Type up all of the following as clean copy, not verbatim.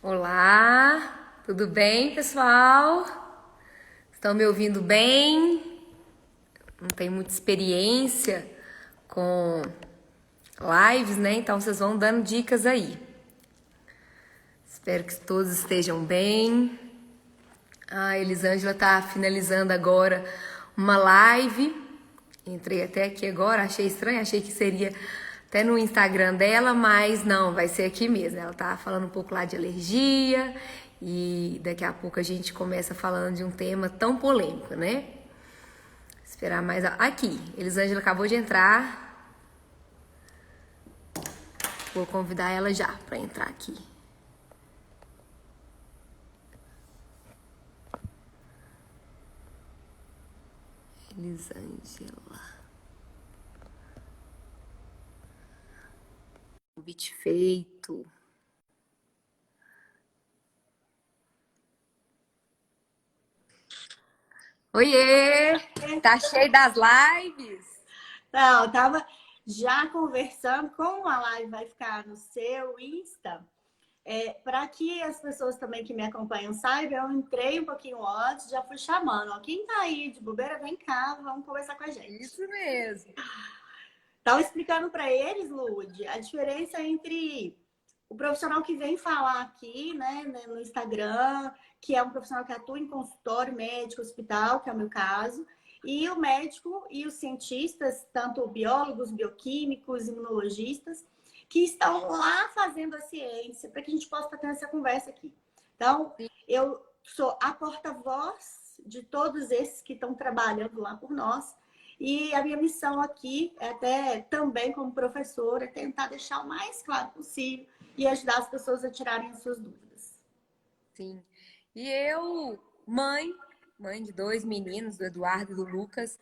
Olá, tudo bem, pessoal? Estão me ouvindo bem? Não tem muita experiência com lives, né? Então vocês vão dando dicas aí. Espero que todos estejam bem. A Elisângela tá finalizando agora uma live. Entrei até aqui agora, achei estranho, achei que seria até no Instagram dela, mas não, vai ser aqui mesmo. Ela tá falando um pouco lá de alergia e daqui a pouco a gente começa falando de um tema tão polêmico, né? Esperar mais aqui. Elisângela acabou de entrar. Vou convidar ela já para entrar aqui. Elisângela. Convite feito. Oiê! Tá cheio das lives? Não, eu tava já conversando como a live vai ficar no seu Insta. Para que as pessoas também que me acompanham saibam, eu entrei um pouquinho antes, já fui chamando. Ó, quem tá aí de bobeira, vem cá, vamos conversar com a gente. Isso mesmo. Tava explicando para eles, Lude, a diferença entre o profissional que vem falar aqui, né, no Instagram, que é um profissional que atua em consultório médico, hospital, que é o meu caso, e o médico e os cientistas, tanto biólogos, bioquímicos, imunologistas, que estão lá fazendo a ciência, para que a gente possa ter essa conversa aqui. Então, eu sou a porta-voz de todos esses que estão trabalhando lá por nós, e a minha missão aqui, até também como professora, é tentar deixar o mais claro possível e ajudar as pessoas a tirarem as suas dúvidas. Sim. E eu, mãe de dois meninos, do Eduardo e do Lucas,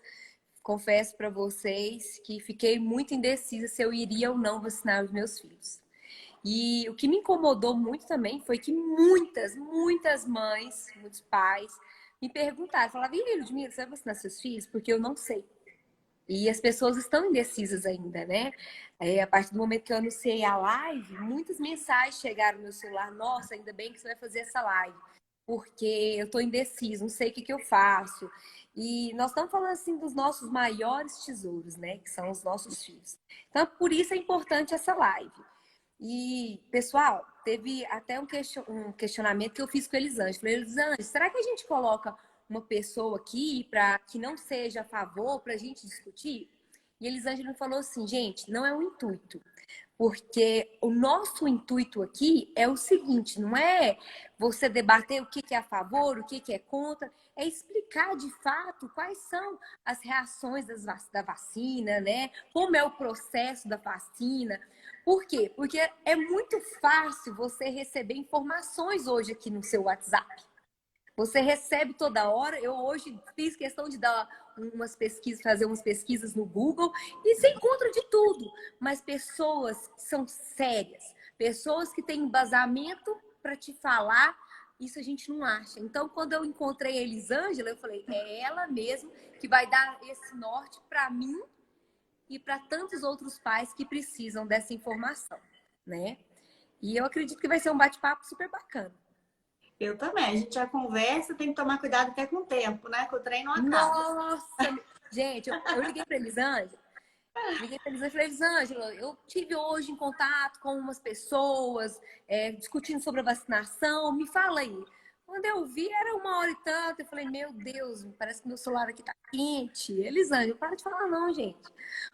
confesso para vocês que fiquei muito indecisa se eu iria ou não vacinar os meus filhos. E o que me incomodou muito também foi que muitas mães, muitos pais me perguntaram, falavam, e Ludmila, você vai vacinar seus filhos? Porque eu não sei. E as pessoas estão indecisas ainda, né? A partir do momento que eu anunciei a live, muitas mensagens chegaram no meu celular. Nossa, ainda bem que você vai fazer essa live, porque eu estou indecisa, não sei o que eu faço. E nós estamos falando assim dos nossos maiores tesouros, né? Que são os nossos filhos. Então, por isso é importante essa live. E, pessoal, teve até um questionamento que eu fiz com a Elisângela. Falei, Elisângela, será que a gente coloca uma pessoa aqui para que não seja a favor para a gente discutir? E a Elisângela falou assim, gente, não é o intuito. Porque o nosso intuito aqui é o seguinte, não é você debater o que é a favor, o que é contra, é explicar de fato quais são as reações da vacina, né? Como é o processo da vacina. Por quê? Porque é muito fácil você receber informações hoje aqui no seu WhatsApp. Você recebe toda hora. Eu hoje fiz questão de dar umas pesquisas, fazer umas pesquisas no Google e você encontra de tudo. Mas pessoas que são sérias, pessoas que têm embasamento para te falar, isso a gente não acha. Então, quando eu encontrei a Elisângela, eu falei, é ela mesmo que vai dar esse norte para mim e para tantos outros pais que precisam dessa informação, né? E eu acredito que vai ser um bate-papo super bacana. Eu também. A gente já conversa, tem que tomar cuidado até com o tempo, né? Que o trem não acaba. Nossa! Gente, eu liguei para Elisângela. Liguei para Elisângela e falei, Elisângela, eu tive hoje em contato com umas pessoas discutindo sobre a vacinação. Me fala aí. Quando eu vi, era 1 hora e tanto. Eu falei, meu Deus, parece que meu celular aqui tá quente. Elisângela, para de falar não, gente.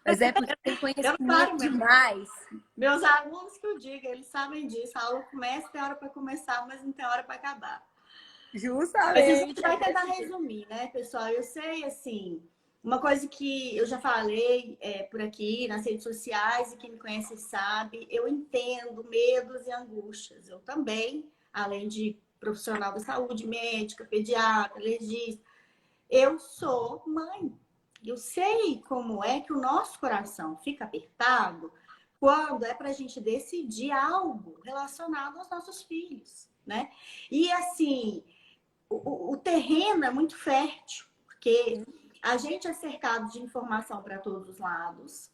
Mas é porque tem Eu não conhecimento paro mesmo. demais. Meus alunos que eu digo, eles sabem disso. A aula começa, tem hora para começar, mas não tem hora para acabar. Mas a gente Justamente. É vai tentar desse jeito. resumir, né, pessoal? Eu sei, assim, uma coisa que eu já falei por aqui nas redes sociais e quem me conhece sabe, eu entendo medos e angústias. Eu também, além de profissional da saúde, médica, pediatra, alergista, eu sou mãe. Eu sei como é que o nosso coração fica apertado quando é para a gente decidir algo relacionado aos nossos filhos, né? E assim, o terreno é muito fértil, porque a gente é cercado de informação para todos os lados.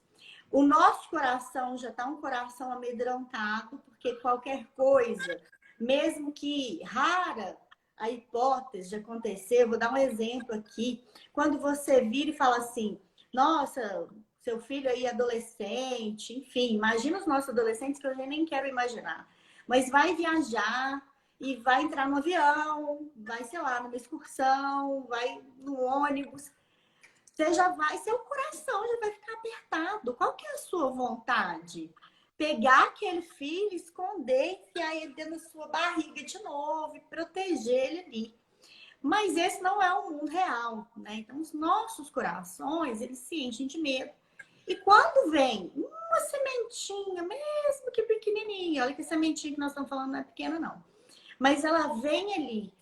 O nosso coração já está um coração amedrontado, porque qualquer coisa mesmo que rara a hipótese de acontecer, eu vou dar um exemplo aqui. Quando você vira e fala assim, nossa, seu filho aí é adolescente, enfim, imagina os nossos adolescentes que eu já nem quero imaginar. Mas vai viajar e vai entrar no avião, vai, sei lá, numa excursão, vai no ônibus. Você já vai, seu coração já vai ficar apertado. Qual que é a sua vontade? Pegar aquele filho, esconder, enfiar ele dentro da sua barriga de novo e proteger ele ali. Mas esse não é o mundo real, né? Então, os nossos corações, eles se enchem de medo. E quando vem uma sementinha, mesmo que pequenininha, olha que a sementinha que nós estamos falando não é pequena, não. Mas ela vem ali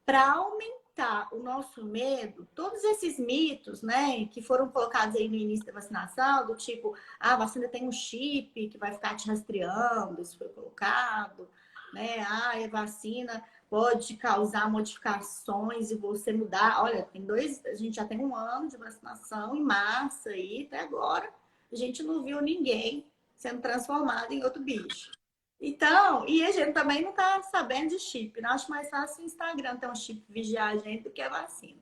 para aumentar o nosso medo, todos esses mitos, né, que foram colocados aí no início da vacinação, do tipo, a vacina tem um chip que vai ficar te rastreando, isso foi colocado, né, a vacina pode causar modificações e você mudar. Olha, a gente já tem 1 ano de vacinação em massa aí, até agora a gente não viu ninguém sendo transformado em outro bicho. Então, e a gente também não tá sabendo de chip, né? Acho mais fácil o Instagram ter um chip vigiar a gente do que a vacina.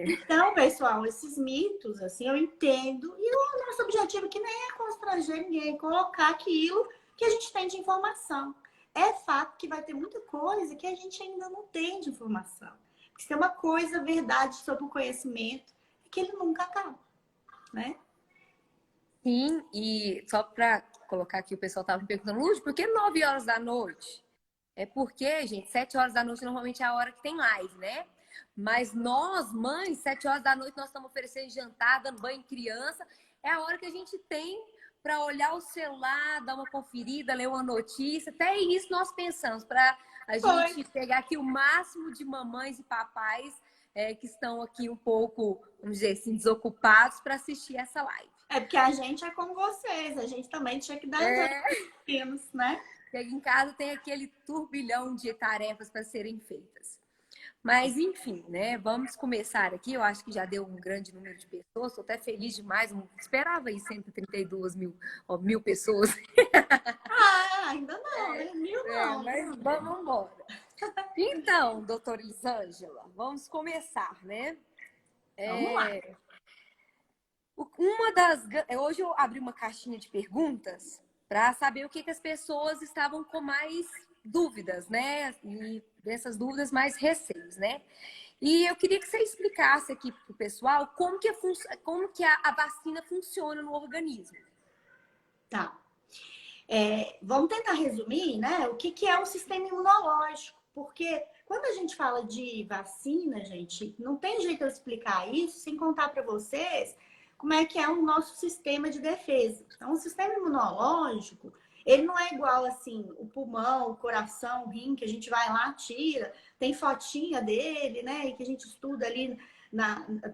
Então, pessoal, esses mitos, assim, eu entendo. E o nosso objetivo aqui nem é constranger ninguém, é colocar aquilo que a gente tem de informação. É fato que vai ter muita coisa que a gente ainda não tem de informação. Porque se tem uma coisa, verdade sobre o conhecimento, é que ele nunca acaba, né? Sim, e só para colocar aqui, o pessoal estava me perguntando, Lúcia, por que 9 horas da noite? É porque, gente, 7 horas da noite normalmente é a hora que tem live, né? Mas nós, mães, 7 horas da noite nós estamos oferecendo jantar, dando banho em criança. É a hora que a gente tem para olhar o celular, dar uma conferida, ler uma notícia. Até isso nós pensamos, para a gente pegar aqui o máximo de mamães e papais que estão aqui um pouco, vamos dizer assim, desocupados para assistir essa live. É porque a gente é como vocês, a gente também tinha que dar pequenos, né? Chega em casa, tem aquele turbilhão de tarefas para serem feitas. Mas, enfim, né? Vamos começar aqui. Eu acho que já deu um grande número de pessoas. Estou até feliz demais. Não esperava aí 132 mil pessoas. Ah, ainda não, né? 1000 não. Mas vamos embora. Então, doutora Elisângela, vamos começar, né? Vamos lá. Hoje eu abri uma caixinha de perguntas para saber o que as pessoas estavam com mais dúvidas, né? E dessas dúvidas mais receios, né? E eu queria que você explicasse aqui para o pessoal como que a vacina funciona no organismo. Tá. Vamos tentar resumir, né? O que é o sistema imunológico? Porque quando a gente fala de vacina, gente, não tem jeito de eu explicar isso sem contar para vocês como é que é o nosso sistema de defesa. Então, o sistema imunológico, ele não é igual, assim, o pulmão, o coração, o rim, que a gente vai lá, tira, tem fotinha dele, né? E que a gente estuda ali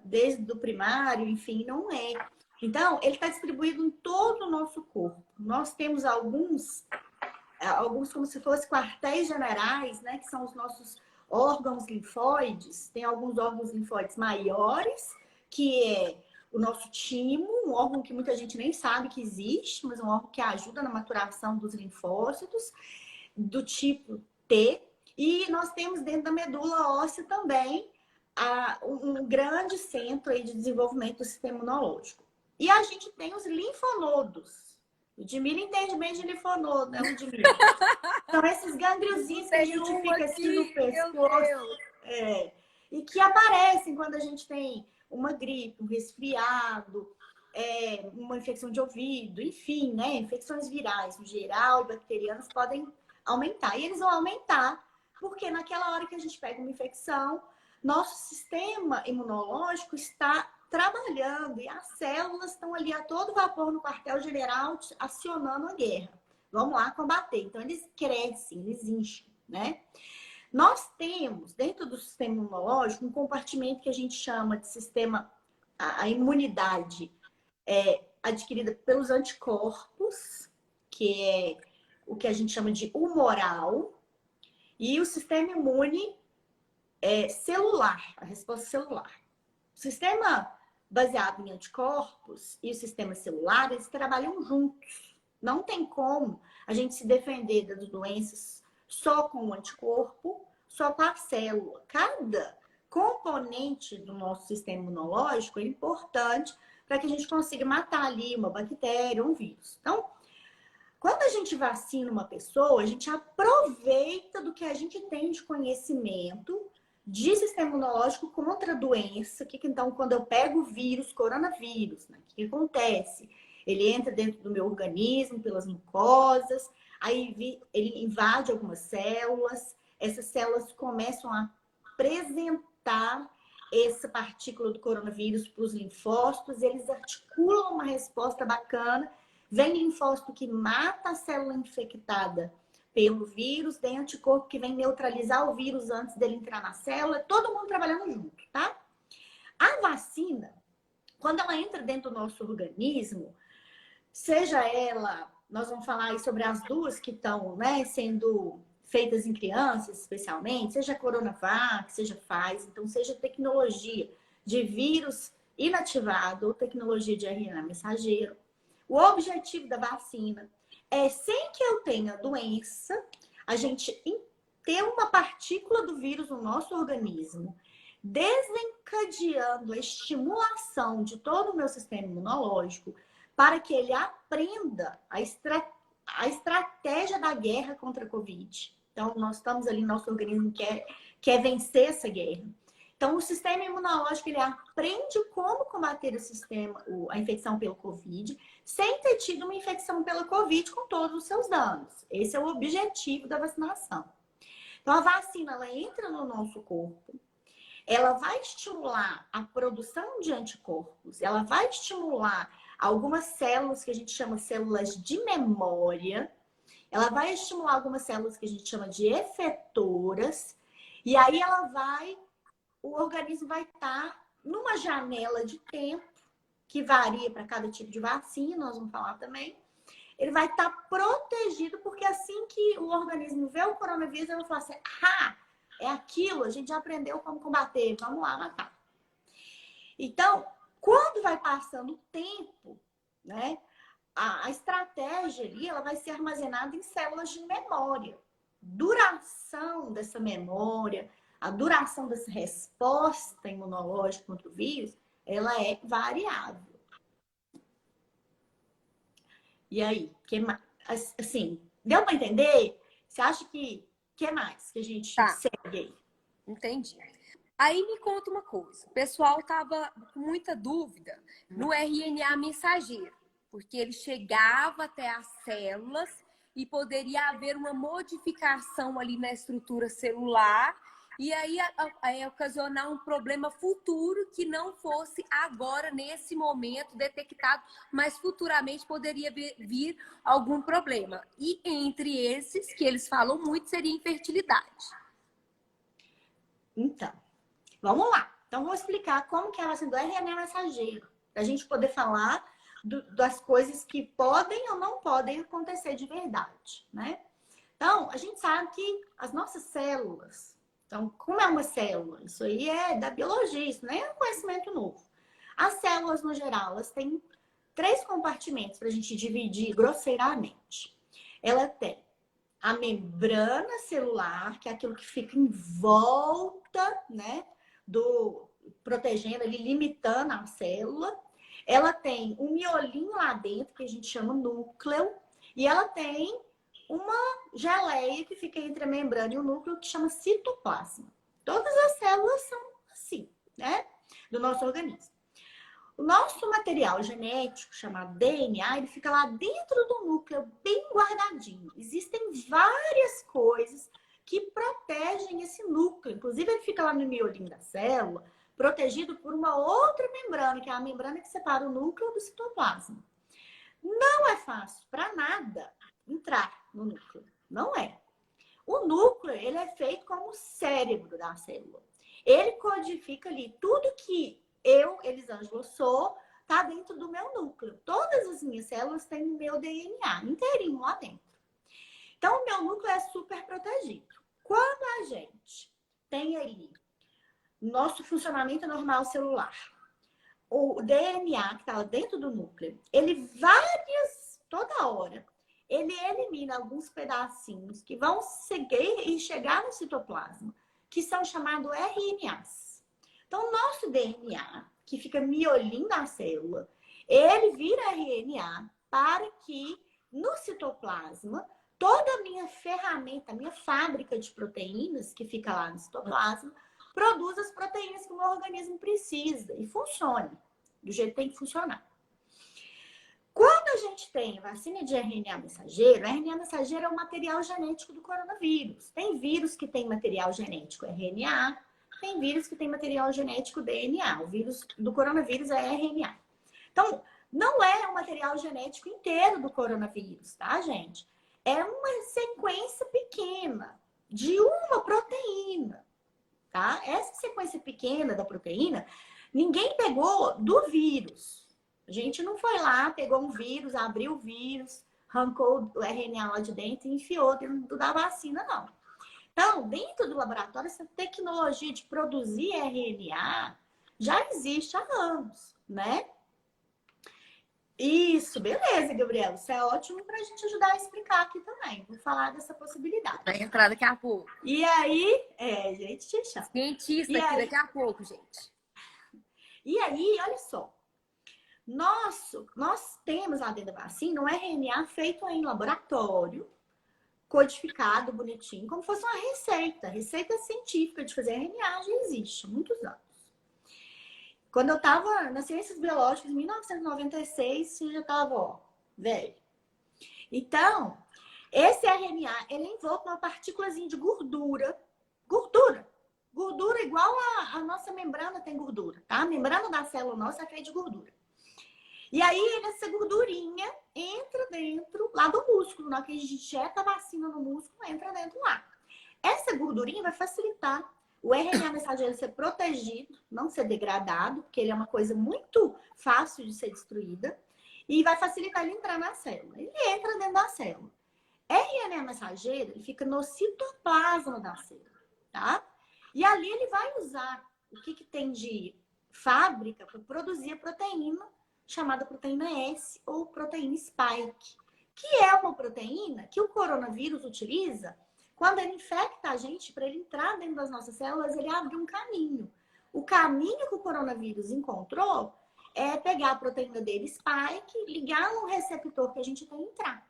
desde o primário, enfim, não é. Então, ele está distribuído em todo o nosso corpo. Nós temos alguns como se fossem quartéis generais, né? Que são os nossos órgãos linfóides. Tem alguns órgãos linfóides maiores, que é o nosso timo, um órgão que muita gente nem sabe que existe, mas um órgão que ajuda na maturação dos linfócitos, do tipo T. E nós temos dentro da medula óssea também um grande centro aí de desenvolvimento do sistema imunológico. E a gente tem os linfonodos. O Dimir entende bem de linfonodo, né? O Dimir. São esses gangliozinhos que a gente fica assim no pescoço. E que aparecem quando a gente tem uma gripe, um resfriado, uma infecção de ouvido, enfim, né? Infecções virais, no geral, e bacterianas podem aumentar. E eles vão aumentar porque naquela hora que a gente pega uma infecção, nosso sistema imunológico está trabalhando e as células estão ali a todo vapor no quartel-general acionando a guerra. Vamos lá combater. Então, eles crescem, eles enchem, né? Nós temos, dentro do sistema imunológico, um compartimento que a gente chama de sistema, a imunidade adquirida pelos anticorpos, que é o que a gente chama de humoral, e o sistema imune celular, a resposta celular. O sistema baseado em anticorpos e o sistema celular, eles trabalham juntos. Não tem como a gente se defender das doenças só com o anticorpo, só com a célula. Cada componente do nosso sistema imunológico é importante para que a gente consiga matar ali uma bactéria, um vírus. Então, quando a gente vacina uma pessoa, a gente aproveita do que a gente tem de conhecimento de sistema imunológico contra a doença. Então, quando eu pego o vírus, coronavírus, né, o que acontece? Ele entra dentro do meu organismo pelas mucosas, aí ele invade algumas células, essas células começam a apresentar essa partícula do coronavírus para os linfócitos, eles articulam uma resposta bacana, vem linfócito que mata a célula infectada pelo vírus, tem anticorpo que vem neutralizar o vírus antes dele entrar na célula, todo mundo trabalhando junto, tá? A vacina, quando ela entra dentro do nosso organismo, seja ela, nós vamos falar aí sobre as duas que estão, né, sendo feitas em crianças, especialmente, seja a Coronavac, seja Pfizer, então seja tecnologia de vírus inativado ou tecnologia de RNA mensageiro. O objetivo da vacina é, sem que eu tenha doença, a gente ter uma partícula do vírus no nosso organismo, desencadeando a estimulação de todo o meu sistema imunológico para que ele aprenda a estratégia da guerra contra a Covid. Então, nós estamos ali, nosso organismo quer vencer essa guerra. Então, o sistema imunológico, ele aprende como combater a infecção pelo Covid, sem ter tido uma infecção pela Covid com todos os seus danos. Esse é o objetivo da vacinação. Então, a vacina, ela entra no nosso corpo, ela vai estimular a produção de anticorpos, ela vai estimular algumas células que a gente chama células de memória, ela vai estimular algumas células que a gente chama de efetoras, e aí o organismo vai estar numa janela de tempo, que varia para cada tipo de vacina, nós vamos falar também, ele vai estar protegido, porque assim que o organismo vê o coronavírus, ele vai falar assim, é aquilo, a gente já aprendeu como combater, vamos lá matar. Então, quando vai passando o tempo, né, a estratégia ali, ela vai ser armazenada em células de memória. Duração dessa memória, a duração dessa resposta imunológica contra o vírus, ela é variável. E aí, assim, deu para entender? Você acha que mais que a gente segue aí? Entendi. Aí me conta uma coisa. O pessoal tava com muita dúvida no RNA mensageiro, porque ele chegava até as células e poderia haver uma modificação ali na estrutura celular e aí ocasionar um problema futuro que não fosse agora, nesse momento, detectado, mas futuramente poderia vir algum problema. E entre esses, que eles falam muito, seria infertilidade. Então, vamos lá. Então, vou explicar como que é a vacina do RNA mensageiro, para a gente poder falar das coisas que podem ou não podem acontecer de verdade, né? Então, a gente sabe que as nossas células... Então, como é uma célula? Isso aí é da biologia, isso não é um conhecimento novo. As células, no geral, elas têm 3 compartimentos para a gente dividir grosseiramente. Ela tem a membrana celular, que é aquilo que fica em volta, né, protegendo ali, limitando a célula. Ela tem um miolinho lá dentro, que a gente chama núcleo, e ela tem uma geleia que fica entre a membrana e o núcleo, que chama citoplasma. Todas as células são assim, né, do nosso organismo. O nosso material genético, chamado DNA, ele fica lá dentro do núcleo, bem guardadinho. Existem várias coisas que protegem esse núcleo. Inclusive, ele fica lá no miolinho da célula, protegido por uma outra membrana, que é a membrana que separa o núcleo do citoplasma. Não é fácil para nada entrar no núcleo. Não é. O núcleo, ele é feito como o cérebro da célula. Ele codifica ali tudo que eu, Elisângela, sou, tá dentro do meu núcleo. Todas as minhas células têm o meu DNA inteirinho lá dentro. Então, o meu núcleo é super protegido. Quando a gente tem ali nosso funcionamento normal celular, o DNA que está dentro do núcleo, ele toda hora, ele elimina alguns pedacinhos que vão seguir e chegar no citoplasma, que são chamados RNAs. Então, o nosso DNA, que fica miolinho da célula, ele vira RNA para que no citoplasma, toda a minha ferramenta, a minha fábrica de proteínas, que fica lá no citoplasma, produza as proteínas que o meu organismo precisa e funcione do jeito que tem que funcionar. Quando a gente tem vacina de RNA mensageiro, RNA mensageiro é o material genético do coronavírus. Tem vírus que tem material genético RNA, tem vírus que tem material genético DNA. O vírus do coronavírus é RNA. Então, não é o material genético inteiro do coronavírus, tá, gente? É uma sequência pequena de uma proteína, tá? Essa sequência pequena da proteína, ninguém pegou do vírus. A gente não foi lá, pegou um vírus, abriu o vírus, arrancou o RNA lá de dentro e enfiou dentro da vacina, não. Então, dentro do laboratório, essa tecnologia de produzir RNA já existe há anos, né? Isso, beleza, Gabriela. Isso é ótimo para a gente ajudar a explicar aqui também. Vou falar dessa possibilidade. Vai entrar daqui a pouco. E aí, gente, te chama. Cientista aqui daqui a pouco, gente. E aí, olha só. Nós temos lá dentro da vacina um RNA feito em laboratório, codificado, bonitinho, como fosse uma receita. Receita científica de fazer RNA já existe há muitos anos. Quando eu estava nas ciências biológicas, em 1996, eu já estava, ó, velho. Então, esse RNA, ele é envolto numa partículazinha de gordura. Gordura. Gordura igual a nossa membrana tem gordura, tá? A membrana da célula nossa é feita de gordura. E aí, essa gordurinha entra dentro lá do músculo. Na hora que a gente injeta a vacina no músculo, entra dentro lá. Essa gordurinha vai facilitar o RNA mensageiro ser protegido, não ser degradado, porque ele é uma coisa muito fácil de ser destruída, e vai facilitar ele entrar na célula. Ele entra dentro da célula. RNA mensageiro, ele fica no citoplasma da célula, tá? E ali ele vai usar o que tem de fábrica para produzir a proteína chamada proteína S ou proteína spike, que é uma proteína que o coronavírus utiliza quando ele infecta a gente, para ele entrar dentro das nossas células, ele abre um caminho. O caminho que o coronavírus encontrou é pegar a proteína dele, spike, ligar no receptor que a gente tem que entrar.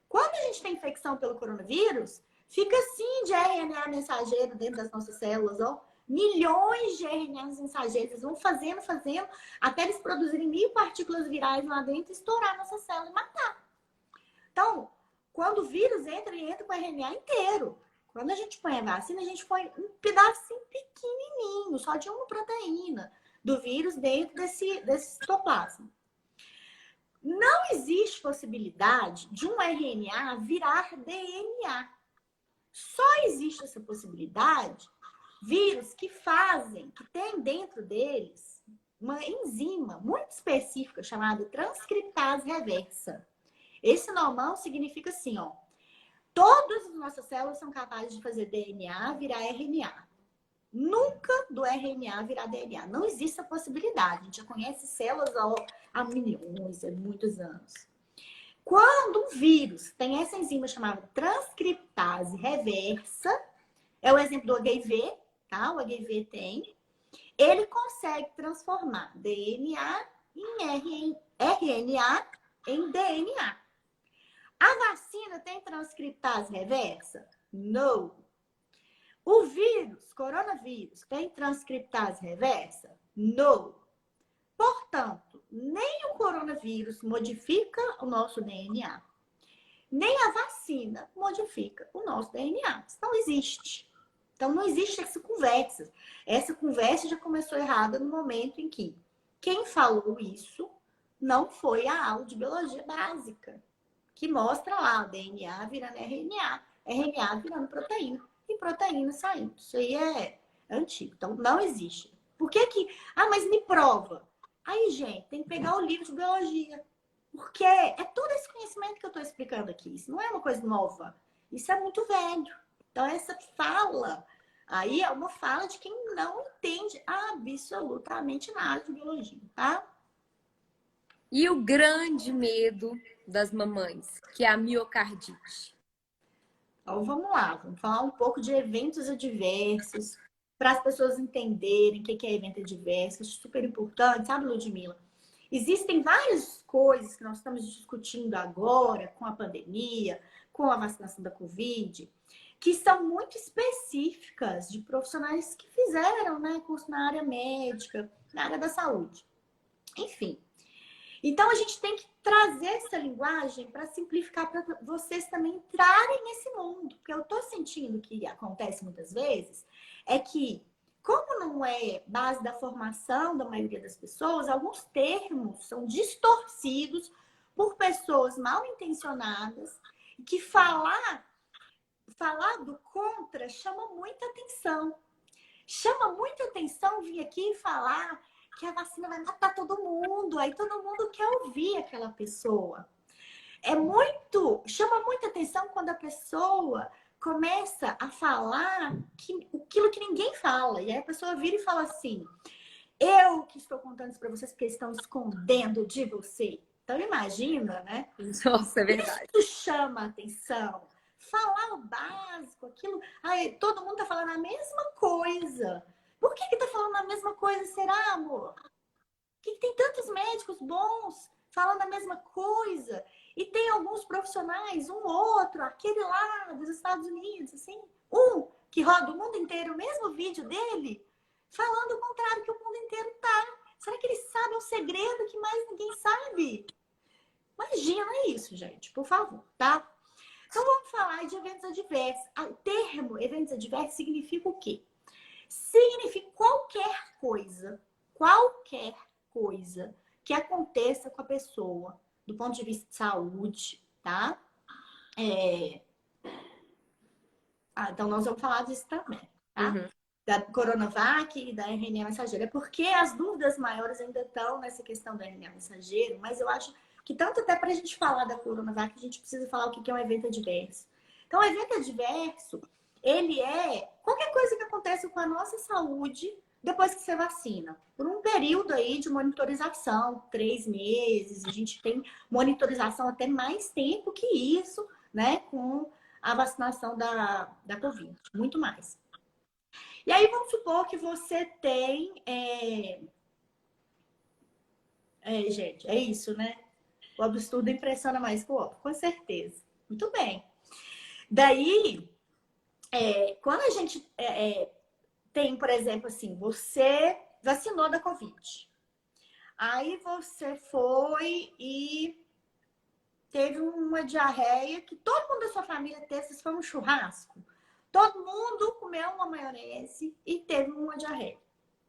Quando a gente tem infecção pelo coronavírus, fica assim de RNA mensageiro dentro das nossas células, ó. Milhões de RNAs mensageiros, eles vão fazendo, até eles produzirem 1000 partículas virais lá dentro e estourar nossa célula e matar. Então, quando o vírus entra, ele entra com o RNA inteiro. Quando a gente põe a vacina, a gente põe um pedacinho pequenininho, só de uma proteína do vírus dentro desse citoplasma. Não existe possibilidade de um RNA virar DNA. Só existe essa possibilidade vírus que tem dentro deles uma enzima muito específica chamada transcriptase reversa. Esse nomão significa assim, ó. Todas as nossas células são capazes de fazer DNA virar RNA. Nunca do RNA virar DNA. Não existe a possibilidade. A gente já conhece células há milhões, há muitos anos. Quando um vírus tem essa enzima chamada transcriptase reversa, é o exemplo do HIV, tá? O HIV tem. Ele consegue transformar DNA em RNA em DNA. A vacina tem transcriptase reversa? Não. O vírus, coronavírus, tem transcriptase reversa? Não. Portanto, nem o coronavírus modifica o nosso DNA, nem a vacina modifica o nosso DNA. Isso não existe. Então, não existe essa conversa. Essa conversa já começou errada no momento em que quem falou isso não foi a aula de biologia básica, que mostra lá o DNA virando RNA, RNA virando proteína e proteína saindo. Isso aí é antigo. Então, não existe. Por que que... Ah, mas me prova. Aí, gente, tem que pegar o livro de biologia. Porque é todo esse conhecimento que eu estou explicando aqui. Isso não é uma coisa nova. Isso é muito velho. Então, essa fala aí é uma fala de quem não entende absolutamente nada de biologia, tá? E o grande medo das mamães, que é a miocardite. Então vamos lá, vamos falar um pouco de eventos adversos, para as pessoas entenderem o que é evento adverso, super importante, sabe, Ludmila? Existem várias coisas que nós estamos discutindo agora com a pandemia, com a vacinação da Covid, que são muito específicas de profissionais que fizeram, né, curso na área médica, na área da saúde. Enfim. Então, a gente tem que trazer essa linguagem para simplificar para vocês também entrarem nesse mundo. Porque eu estou sentindo que acontece muitas vezes é que, como não é base da formação da maioria das pessoas, alguns termos são distorcidos por pessoas mal intencionadas, que falar do contra chama muita atenção. Chama muita atenção vir aqui e falar que a vacina vai matar todo mundo. Aí todo mundo quer ouvir aquela pessoa. Chama muita atenção quando a pessoa começa a falar aquilo que ninguém fala. E aí a pessoa vira e fala assim: eu que estou contando isso para vocês porque estão escondendo de você. Então imagina, né? Nossa, é verdade. Isso chama atenção. Falar o básico, aquilo. Ai, todo mundo tá falando a mesma coisa. Por que tá falando a mesma coisa, será, amor? Por que tem tantos médicos bons falando a mesma coisa? E tem alguns profissionais, um outro, aquele lá dos Estados Unidos, assim, que roda o mundo inteiro, o mesmo vídeo dele, falando o contrário que o mundo inteiro tá. Será que eles sabem um segredo que mais ninguém sabe? Imagina isso, gente, por favor, tá? Então vamos falar de eventos adversos. O termo eventos adversos significa o quê? Significa qualquer coisa que aconteça com a pessoa do ponto de vista de saúde, tá? Então nós vamos falar disso também, tá? Uhum. Da Coronavac e da RNA mensageiro. É porque as dúvidas maiores ainda estão nessa questão da RNA mensageiro, mas eu acho que tanto até para a gente falar da Coronavac, a gente precisa falar o que é um evento adverso. Então, o evento adverso, ele é qualquer coisa que acontece com a nossa saúde depois que você vacina. Por um período aí de monitorização, 3 meses, a gente tem monitorização até mais tempo que isso, né, com a vacinação da Covid, muito mais. E aí, vamos supor que você tem... gente, é isso, né? O absurdo impressiona mais que o óbvio, com certeza. Muito bem. Daí, quando a gente tem, por exemplo, assim, você vacinou da Covid. Aí você foi e teve uma diarreia que todo mundo da sua família teve, vocês foram um churrasco. Todo mundo comeu uma maionese e teve uma diarreia.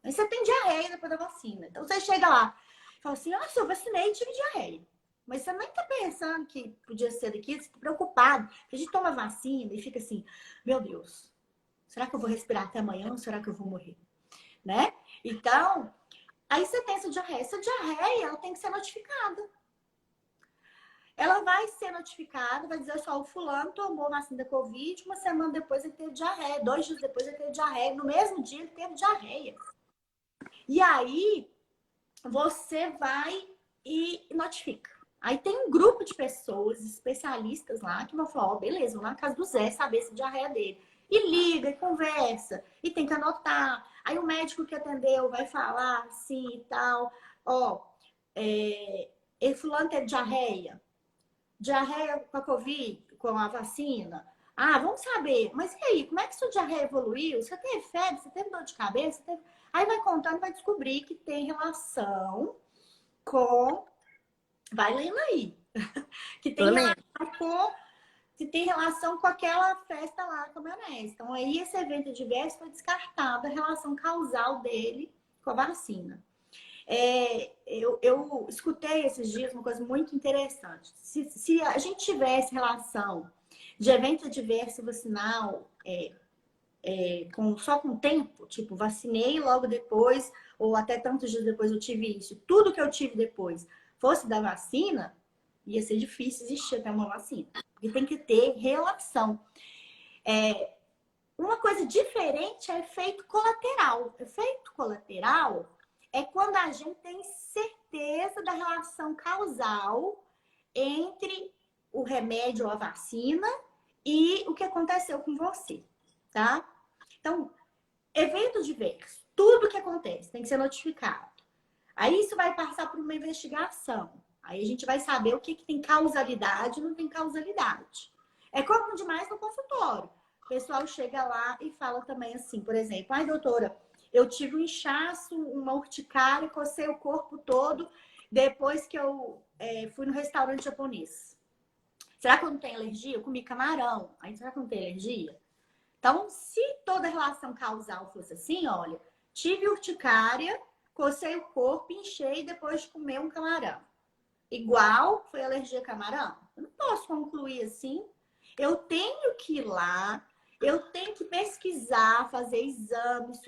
Aí você tem diarreia depois da vacina. Então você chega lá e fala assim: nossa, eu vacinei e tive diarreia. Mas você nem tá pensando que podia ser daqui, você tá preocupado. A gente toma vacina e fica assim: meu Deus, será que eu vou respirar até amanhã ou será que eu vou morrer? Né? Então, aí você tem essa diarreia. Essa diarreia, ela tem que ser notificada. Ela vai ser notificada, vai dizer só: o fulano tomou vacina da Covid, uma semana depois ele teve diarreia, 2 dias depois ele teve diarreia, no mesmo dia ele teve diarreia. E aí, você vai e notifica. Aí tem um grupo de pessoas, especialistas lá, que vão falar: ó, beleza, vou lá na casa do Zé saber se a diarreia dele. E liga, e conversa, e tem que anotar. Aí o médico que atendeu vai falar assim e tal: ó, fulano teve diarreia. Diarreia com a Covid, com a vacina. Ah, vamos saber. Mas e aí, como é que sua diarreia evoluiu? Você teve febre? Você teve dor de cabeça? Aí vai contando, vai descobrir que tem relação com... Vai lendo aí. Que tem relação com aquela festa lá com a maionese. Então, aí esse evento adverso foi descartado, a relação causal dele com a vacina. Eu escutei esses dias uma coisa muito interessante. Se a gente tivesse relação de evento adverso vacinal só com tempo, tipo, vacinei logo depois, ou até tantos dias depois eu tive isso, tudo que eu tive depois fosse da vacina, ia ser difícil existir até uma vacina. Porque tem que ter relação. Uma coisa diferente é efeito colateral. Efeito colateral É quando a gente tem certeza da relação causal entre o remédio ou a vacina e o que aconteceu com você, tá? Então, evento diverso, tudo que acontece tem que ser notificado. Aí isso vai passar por uma investigação. Aí a gente vai saber o que tem causalidade e não tem causalidade. É comum demais no consultório. O pessoal chega lá e fala também assim, por exemplo, ai, doutora, eu tive um inchaço, uma urticária, cocei o corpo todo depois que eu fui no restaurante japonês. Será que eu não tenho alergia? Eu comi camarão. Aí será que eu não tenho alergia? Então, se toda relação causal fosse assim, olha, tive urticária, cocei o corpo, inchei depois de comer um camarão. Igual foi alergia a camarão? Eu não posso concluir assim. Eu tenho que ir lá, eu tenho que pesquisar, fazer exames,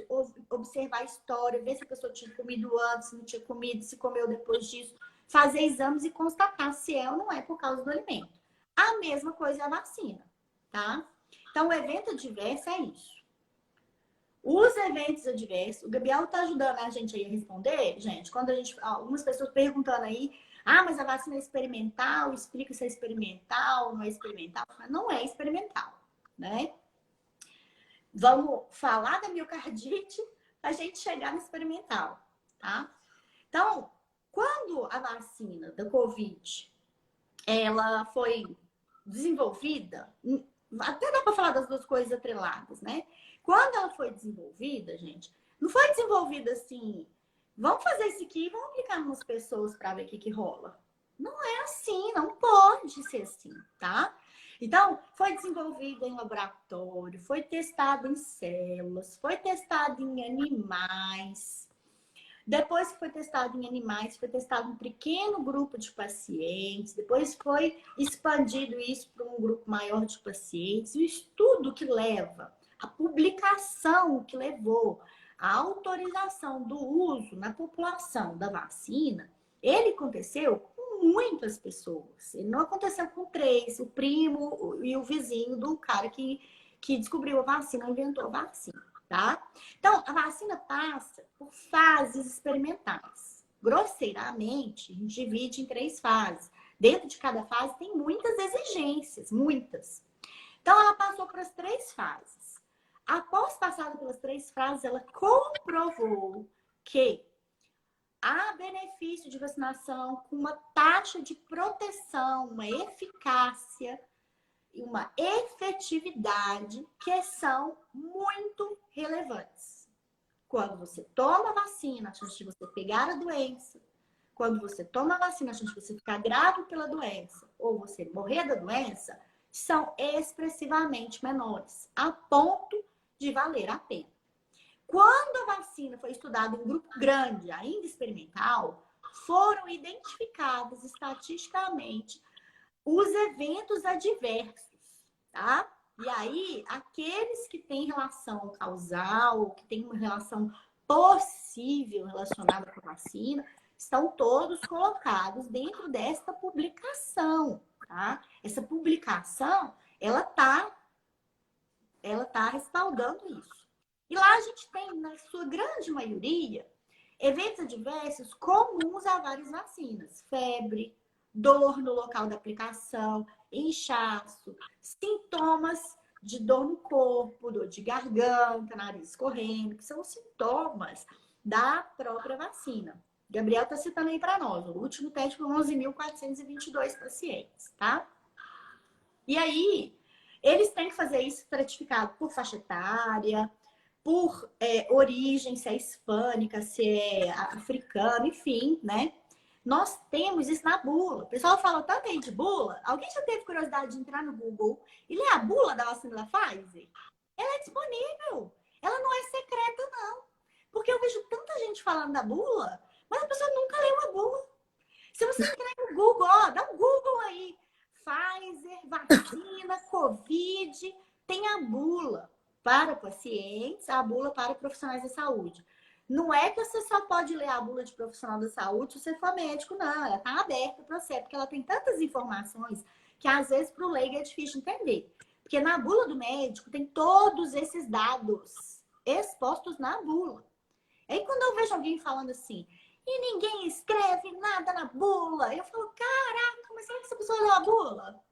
observar a história, ver se a pessoa tinha comido antes, se não tinha comido, se comeu depois disso. Fazer exames e constatar se é ou não é por causa do alimento. A mesma coisa é a vacina, tá? Então, o evento adverso é isso. Os eventos adversos, o Gabriel tá ajudando a gente aí a responder, gente, quando a gente, algumas pessoas perguntando aí, mas a vacina é experimental, explica se é experimental, não é experimental. Mas não é experimental, né? Vamos falar da miocardite para a gente chegar no experimental, tá? Então, quando a vacina da Covid, ela foi desenvolvida, até dá para falar das duas coisas atreladas, né? Quando ela foi desenvolvida, gente, não foi desenvolvida assim, vamos fazer isso aqui e vamos aplicar em umas pessoas para ver o que rola. Não é assim, não pode ser assim, tá? Então, foi desenvolvida em laboratório, foi testado em células, foi testado em animais. Depois que foi testado em animais, foi testado em um pequeno grupo de pacientes, depois foi expandido isso para um grupo maior de pacientes. O estudo que leva, a publicação que levou a autorização do uso na população da vacina, ele aconteceu com muitas pessoas. Ele não aconteceu com 3, o primo e o vizinho do cara que descobriu a vacina, inventou a vacina. Tá? Então, a vacina passa por fases experimentais. Grosseiramente, a gente divide em 3 fases. Dentro de cada fase tem muitas exigências, muitas. Então, ela passou por as 3 fases. Após passar pelas 3 fases, ela comprovou que há benefício de vacinação com uma taxa de proteção, uma eficácia e uma efetividade que são muito relevantes. Quando você toma a vacina, a chance de você pegar a doença, quando você toma a vacina, a chance de você ficar grave pela doença ou você morrer da doença, são expressivamente menores, a ponto de valer a pena. Quando a vacina foi estudada em um grupo grande, ainda experimental, foram identificados estatisticamente os eventos adversos, tá? E aí, aqueles que têm relação causal, que têm uma relação possível relacionada com a vacina, estão todos colocados dentro desta publicação, tá? Essa publicação, ela tá respaldando isso. E lá a gente tem, na sua grande maioria, eventos adversos comuns a várias vacinas. Febre, dor no local da aplicação, inchaço, sintomas de dor no corpo, dor de garganta, nariz escorrendo, que são sintomas da própria vacina. Gabriel está citando aí para nós, o último teste foi 11.422 pacientes, tá? E aí, eles têm que fazer isso estratificado por faixa etária, por origem, se é hispânica, se é africana, enfim, né? Nós temos isso na bula. O pessoal fala tanto aí de bula. Alguém já teve curiosidade de entrar no Google e ler a bula da vacina da Pfizer? Ela é disponível. Ela não é secreta, não. Porque eu vejo tanta gente falando da bula, mas a pessoa nunca leu a bula. Se você entrar no Google, dá um Google aí. Pfizer, vacina, Covid, tem a bula para pacientes, a bula para profissionais da saúde. Não é que você só pode ler a bula de profissional da saúde se você for médico, não. Ela está aberta para você, porque ela tem tantas informações que às vezes para o leigo é difícil entender. Porque na bula do médico tem todos esses dados expostos na bula. Aí quando eu vejo alguém falando assim, e ninguém escreve nada na bula. Eu falo, caraca, mas será que essa pessoa leu a bula?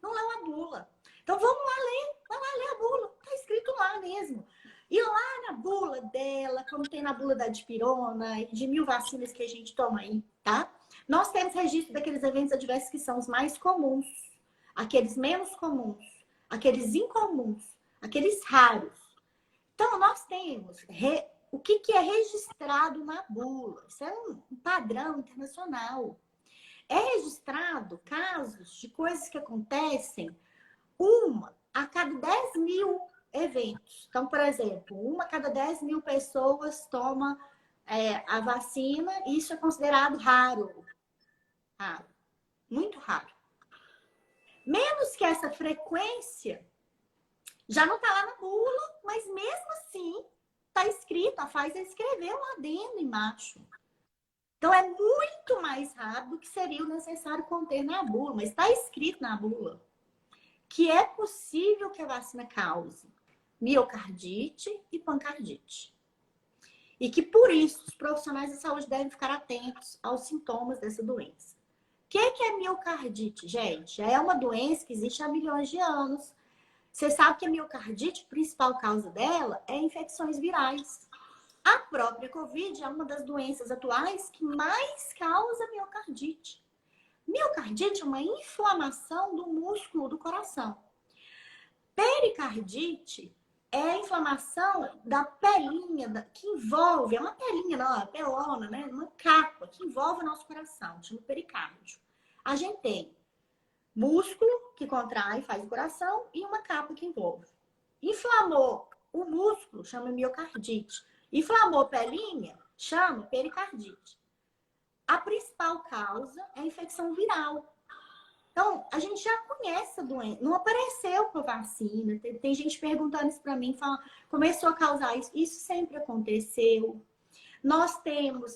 Não leu a bula. Então vamos lá ler, vai lá ler a bula. Tá escrito lá mesmo. E lá na bula dela, como tem na bula da dipirona e de 1000 vacinas que a gente toma aí, tá? Nós temos registro daqueles eventos adversos que são os mais comuns, aqueles menos comuns, aqueles incomuns, aqueles raros. Então, nós temos o que é registrado na bula. Isso é um padrão internacional. É registrado casos de coisas que acontecem uma a cada 10.000 eventos. Então, por exemplo, uma a cada 10.000 pessoas toma a vacina, e isso é considerado raro. Raro. Muito raro. Menos que essa frequência, já não está lá na bula, mas mesmo assim está escrito, a Pfizer escreveu lá dentro embaixo. Então é muito mais raro do que seria o necessário conter na bula, mas está escrito na bula que é possível que a vacina cause miocardite e pancreatite. E que por isso os profissionais de saúde devem ficar atentos aos sintomas dessa doença. O que é miocardite, gente? É uma doença que existe há milhões de anos. Você sabe que a miocardite, a principal causa dela é infecções virais. A própria Covid é uma das doenças atuais que mais causa miocardite. Miocardite é uma inflamação do músculo do coração. Pericardite é a inflamação da pelinha, que envolve, é uma pelinha, não, é uma pelona, né? Uma capa que envolve o nosso coração, chama pericárdio. A gente tem músculo que contrai, faz o coração, e uma capa que envolve. Inflamou o músculo, chama miocardite. Inflamou a pelinha, chama pericardite. A principal causa é a infecção viral. Então, a gente já conhece a doença. Não apareceu com a vacina. Tem gente perguntando isso para mim, falando, começou a causar isso. Isso sempre aconteceu. Nós temos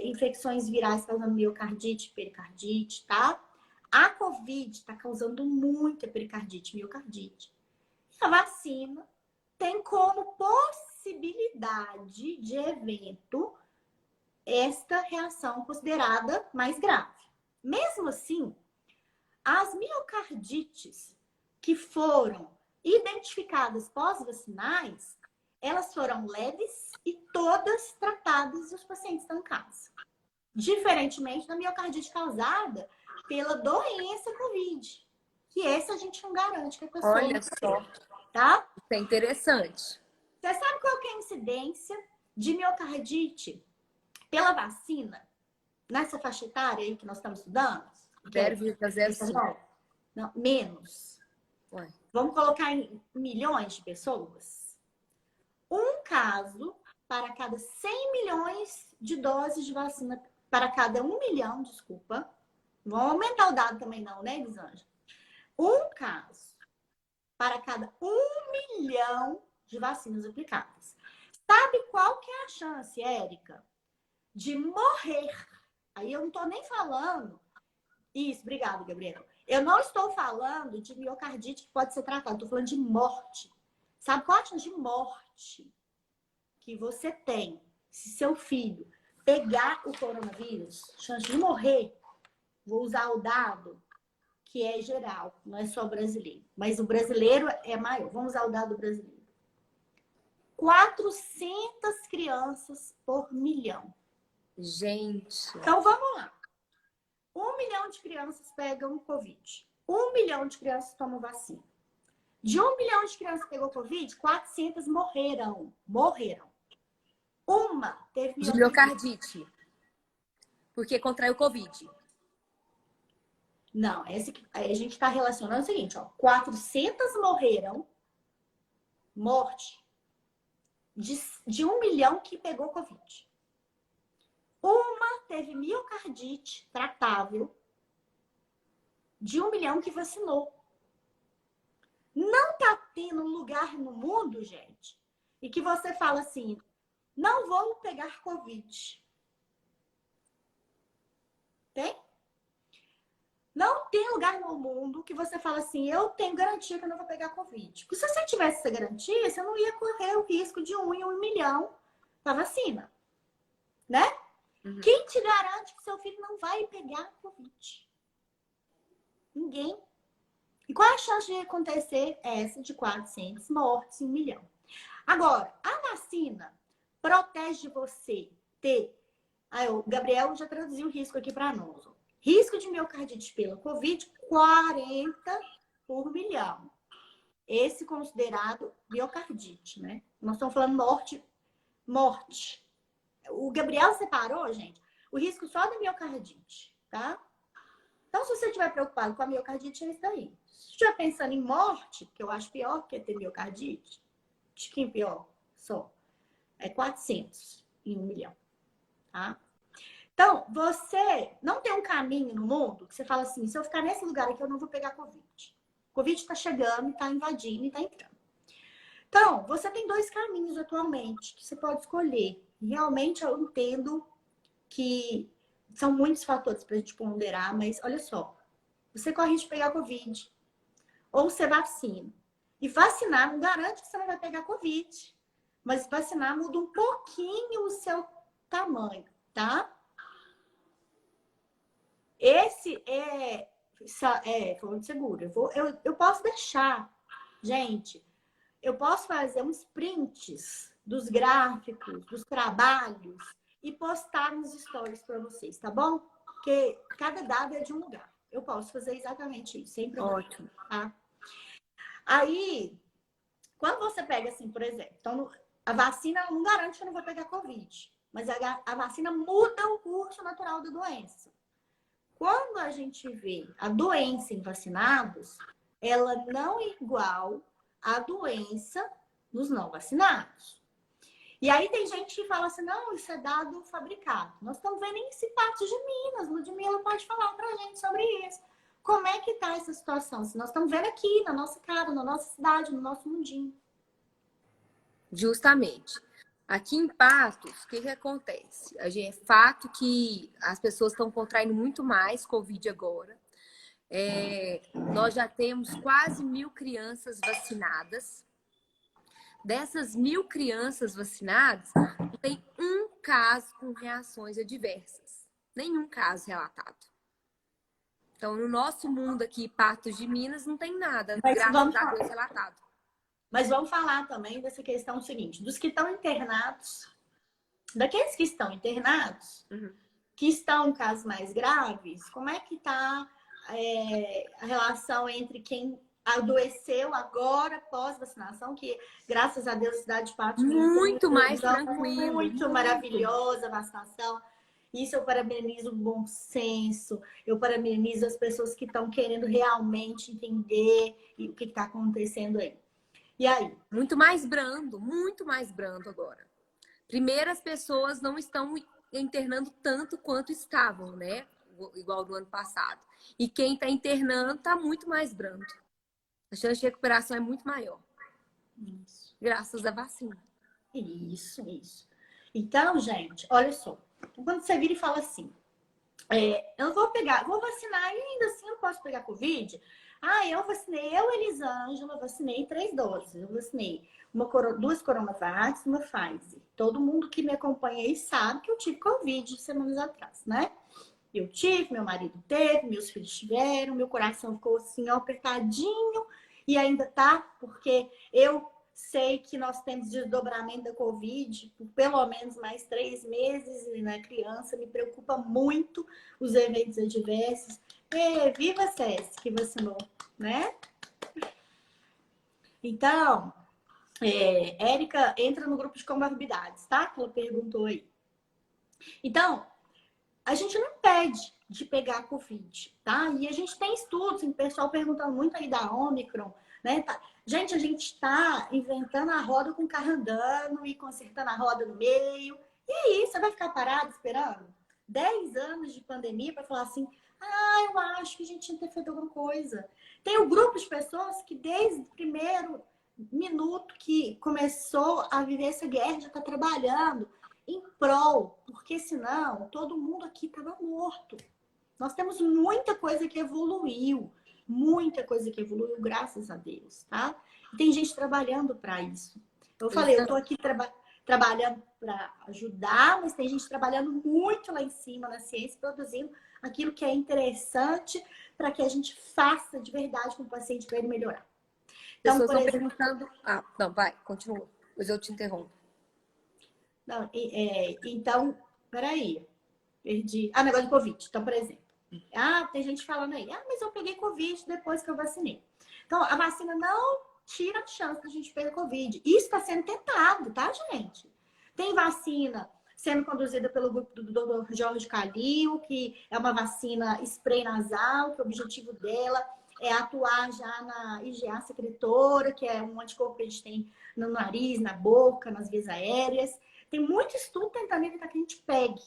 infecções virais causando miocardite, pericardite, tá? A Covid está causando muita pericardite, miocardite. A vacina tem como possibilidade de evento esta reação considerada mais grave. Mesmo assim, as miocardites que foram identificadas pós-vacinais, elas foram leves e todas tratadas e os pacientes estão em casa. Diferentemente da miocardite causada pela doença Covid, que essa a gente não garante que a pessoa Olha só, tá? isso é interessante. Você sabe qual que é a incidência de miocardite pela vacina nessa faixa etária aí que nós estamos estudando? 0,05. Não, menos. Ué. Vamos colocar em milhões de pessoas? Um caso para cada 100 milhões de doses de vacina, para cada 1 milhão, desculpa. Não vamos aumentar o dado também não, né, Elisângela? Um caso para cada 1 milhão de vacinas aplicadas. Sabe qual que é a chance, Érica, de morrer? Aí eu não estou nem falando... Isso, obrigada, Gabriel. Eu não estou falando de miocardite que pode ser tratada, estou falando de morte. Sabe qual a chance de morte que você tem se seu filho pegar o coronavírus? Chance de morrer. Vou usar o dado que é geral, não é só brasileiro. Mas o brasileiro é maior. Vamos usar o dado brasileiro. 400 crianças por milhão. Gente. Então, vamos lá. 1 milhão de crianças pegam Covid. 1 milhão de crianças tomam vacina. De 1 milhão de crianças que pegou Covid, 400 morreram. Morreram. Uma teve De miocardite. Porque contraiu Covid. Não, a gente está relacionando o seguinte, ó. 400 morreram. Morte. De 1 milhão que pegou Covid. Uma teve miocardite tratável de 1 milhão que vacinou. Não tá tendo lugar no mundo, gente, e que você fala assim, não vou pegar Covid. Tem? Não tem lugar no mundo que você fala assim, eu tenho garantia que eu não vou pegar Covid. Porque se você tivesse essa garantia, você não ia correr o risco de 1 em 1 milhão com a vacina, né? Uhum. Quem te garante que seu filho não vai pegar Covid? Ninguém. E qual é a chance de acontecer essa de 400 mortes em 1 milhão? Agora, a vacina protege você ter... o Gabriel já traduziu o risco aqui para nós. Risco de miocardite pela Covid, 40 por milhão. Esse considerado miocardite, né? Nós estamos falando morte. O Gabriel separou, gente, o risco só da miocardite, tá? Então, se você estiver preocupado com a miocardite, é isso daí. Se estiver pensando em morte, que eu acho pior que ter miocardite, de quem pior? Só. É 400 em 1 milhão, tá? Então, você não tem um caminho no mundo que você fala assim, se eu ficar nesse lugar aqui, eu não vou pegar Covid. Covid está chegando, está invadindo e está entrando. Então, você tem 2 caminhos atualmente que você pode escolher. Realmente, eu entendo que são muitos fatores para a gente ponderar, mas olha só. Você corre de pegar Covid. Ou você vacina. E vacinar não garante que você não vai pegar Covid. Mas vacinar muda um pouquinho o seu tamanho, tá? Esse é forma de seguro. Eu posso deixar, gente, eu posso fazer uns prints dos gráficos, dos trabalhos e postar nos stories para vocês, tá bom? Porque cada dado é de um lugar. Eu posso fazer exatamente isso, sem problema. Ótimo. Tá? Aí, quando você pega assim, por exemplo, então, a vacina não garante que eu não vou pegar Covid, mas a vacina muda o curso natural da doença. Quando a gente vê a doença em vacinados, ela não é igual à doença nos não vacinados. E aí tem gente que fala assim, não, isso é dado fabricado. Nós estamos vendo esse Patos de Minas, Ludmila pode falar pra gente sobre isso. Como é que tá essa situação? Se nós estamos vendo aqui, na nossa cara, na nossa cidade, no nosso mundinho. Justamente. Aqui em Patos, o que acontece? É fato que as pessoas estão contraindo muito mais Covid agora. Nós já temos quase 1.000 crianças vacinadas. Dessas 1.000 crianças vacinadas, não tem um caso com reações adversas. Nenhum caso relatado. Então, no nosso mundo aqui, Patos de Minas, não tem nada, graças a Deus, relatado. Mas vamos falar também dessa questão seguinte, dos que estão internados, daqueles que estão internados, que estão em casos mais graves, como é que está a relação entre quem adoeceu agora, pós-vacinação, que graças a Deus, a cidade de Patos muito mais tranquilo. Muito maravilhosa a vacinação. Isso eu parabenizo o bom senso, eu parabenizo as pessoas que estão querendo realmente entender o que está acontecendo aí. E aí? Muito mais brando agora. Primeiro, as pessoas não estão internando tanto quanto estavam, né? Igual do ano passado. E quem está internando está muito mais brando. A chance de recuperação é muito maior. Isso. Graças à vacina. Isso. Então, gente, olha só. Quando você vira e fala assim, eu vou vacinar e ainda assim eu posso pegar Covid? Eu vacinei, Elisângela, vacinei 3 doses. Eu vacinei 2 Coronavac, uma Pfizer. Todo mundo que me acompanha aí sabe que eu tive Covid semanas atrás, né? Eu tive, meu marido teve, meus filhos tiveram, meu coração ficou assim, apertadinho e ainda tá, porque eu sei que nós temos desdobramento da Covid por pelo menos mais 3 meses e na criança me preocupa muito os eventos adversos. Viva SES que vacinou, né? Então, Érica entra no grupo de comorbidades, tá? Que ela perguntou aí. Então, a gente não impede de pegar Covid, tá? E a gente tem estudos, o pessoal perguntando muito aí da Ômicron, né? Gente, a gente tá inventando a roda com o carro andando e consertando a roda no meio. E aí, você vai ficar parado esperando 10 anos de pandemia para falar assim, eu acho que a gente tinha que ter feito alguma coisa. Tem um grupo de pessoas que desde o primeiro minuto que começou a viver essa guerra já está trabalhando em prol, porque senão todo mundo aqui estava morto. Nós temos muita coisa que evoluiu, graças a Deus, tá? E tem gente trabalhando para isso. Eu falei, eu tô aqui trabalhando para ajudar, mas tem gente trabalhando muito lá em cima na ciência, produzindo aquilo que é interessante para que a gente faça de verdade com o paciente para ele melhorar. Então, Pessoas por estão exemplo... perguntando... Ah, não, vai, continua. Depois eu te interrompo. Não, então, peraí, perdi. Ah, negócio de Covid. Então, por exemplo, tem gente falando aí, mas eu peguei Covid depois que eu vacinei. Então, a vacina não tira a chance da gente pegar Covid. Isso está sendo tentado, tá, gente? Tem vacina sendo conduzida pelo grupo do Dr. Jorge Calil, que é uma vacina spray nasal, que o objetivo dela é atuar já na IgA secretora, que é um anticorpo que a gente tem no nariz, na boca, nas vias aéreas. Tem muito estudo tentando evitar que a gente pegue.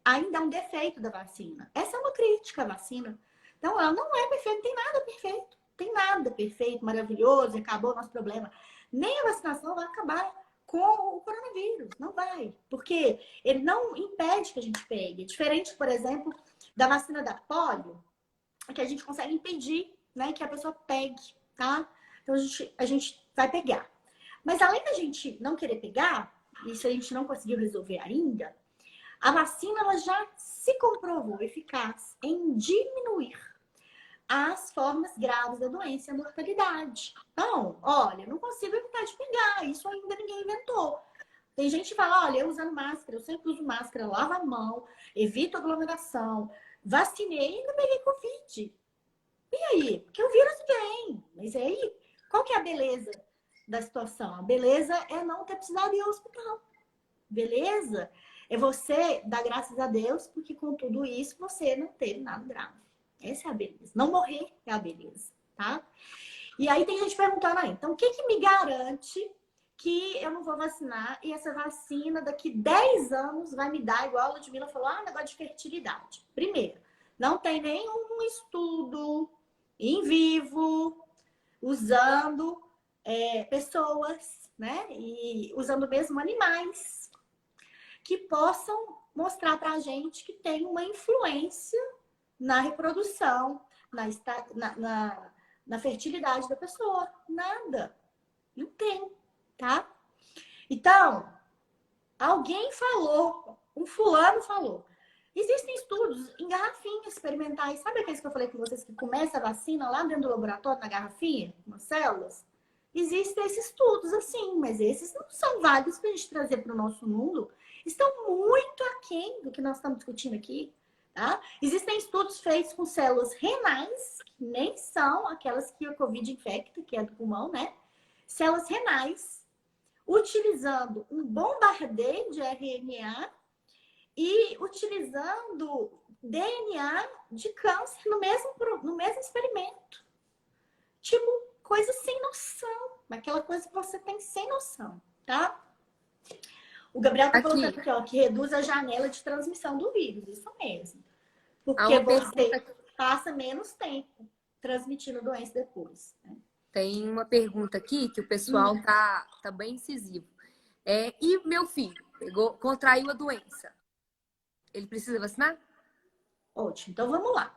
Ainda é um defeito da vacina. Essa é uma crítica à vacina. Então, ela não é perfeita, tem nada perfeito. Tem nada perfeito, maravilhoso, acabou o nosso problema. Nem a vacinação vai acabar com o coronavírus. Não vai. Porque ele não impede que a gente pegue. Diferente, por exemplo, da vacina da polio, que a gente consegue impedir, né, que a pessoa pegue, tá? Então, a gente vai pegar. Mas além da gente não querer pegar, isso a gente não conseguiu resolver ainda, a vacina ela já se comprovou eficaz em diminuir as formas graves da doença e a mortalidade. Então, olha, não consigo evitar de pegar, isso ainda ninguém inventou. Tem gente que fala, olha, eu usando máscara, eu sempre uso máscara, lavo a mão, evito aglomeração, vacinei e ainda peguei Covid. E aí? Porque o vírus vem. Mas aí, qual que é a beleza da situação? A beleza é não ter precisado ir ao hospital. Beleza? É você dar graças a Deus, porque com tudo isso você não teve nada grave. Essa é a beleza. Não morrer é a beleza, tá? E aí tem gente perguntando aí, então o que me garante que eu não vou vacinar e essa vacina daqui 10 anos vai me dar, igual a Ludmilla falou, negócio de fertilidade. Primeiro, não tem nenhum estudo em vivo usando pessoas, né? E usando mesmo animais que possam mostrar para a gente que tem uma influência na reprodução, na fertilidade da pessoa. Nada. Não tem, tá? Então, alguém falou, um fulano falou. Existem estudos em garrafinhas experimentais. Sabe aqueles que eu falei com vocês que começa a vacina lá dentro do laboratório, na garrafinha, com células? Existem esses estudos assim, mas esses não são válidos para a gente trazer para o nosso mundo. Estão muito aquém do que nós estamos discutindo aqui. Tá? Existem estudos feitos com células renais, que nem são aquelas que a Covid infecta, que é do pulmão, né? Células renais, utilizando um bombardeio de RNA e utilizando DNA de câncer no mesmo experimento. Tipo, coisa sem noção. Aquela coisa que você tem sem noção, tá? O Gabriel tá colocando aqui, ó, que reduz a janela de transmissão do vírus. Isso mesmo. Porque você passa menos tempo transmitindo doença depois. Né? Tem uma pergunta aqui que o pessoal tá bem incisivo. E meu filho contraiu a doença. Ele precisa vacinar? Ótimo. Então, vamos lá.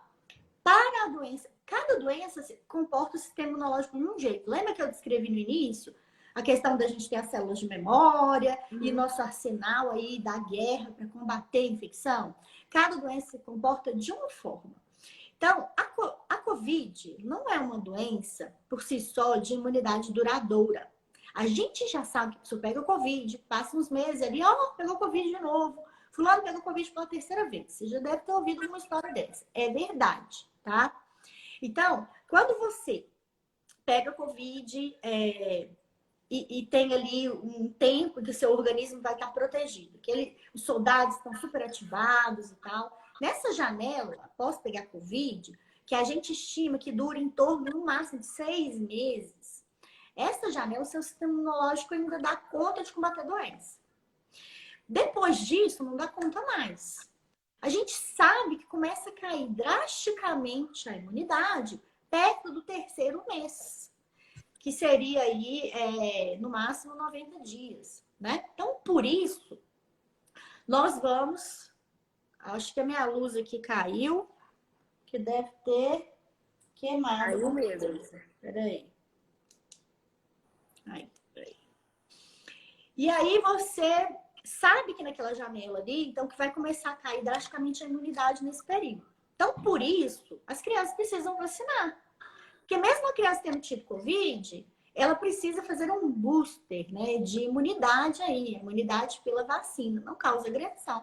Para a doença, cada doença comporta o sistema imunológico de um jeito. Lembra que eu descrevi no início? A questão da gente ter as células de memória e nosso arsenal aí da guerra para combater a infecção. Cada doença se comporta de uma forma. Então, a Covid não é uma doença, por si só, de imunidade duradoura. A gente já sabe que a pessoa pega Covid, passa uns meses ali, pegou Covid de novo. Fulano pegou Covid pela terceira vez. Você já deve ter ouvido uma história dessa. É verdade, tá? Então, quando você pega Covid e tem ali um tempo que o seu organismo vai estar protegido, que os soldados estão super ativados e tal. Nessa janela, após pegar Covid, que a gente estima que dura em torno, no máximo, de 6 meses, essa janela, o seu sistema imunológico ainda dá conta de combater a doença. Depois disso, não dá conta mais. A gente sabe que começa a cair drasticamente a imunidade perto do terceiro mês, que seria aí, no máximo, 90 dias, né? Então, por isso, nós vamos... Acho que a minha luz aqui caiu, que deve ter queimado. Caiu mesmo. Peraí. Aí, peraí. E aí você sabe que naquela janela ali, então que vai começar a cair drasticamente a imunidade nesse período. Então, por isso, as crianças precisam vacinar. Porque mesmo a criança tendo tido Covid, ela precisa fazer um booster, né, de imunidade aí, imunidade pela vacina. Não causa agressão,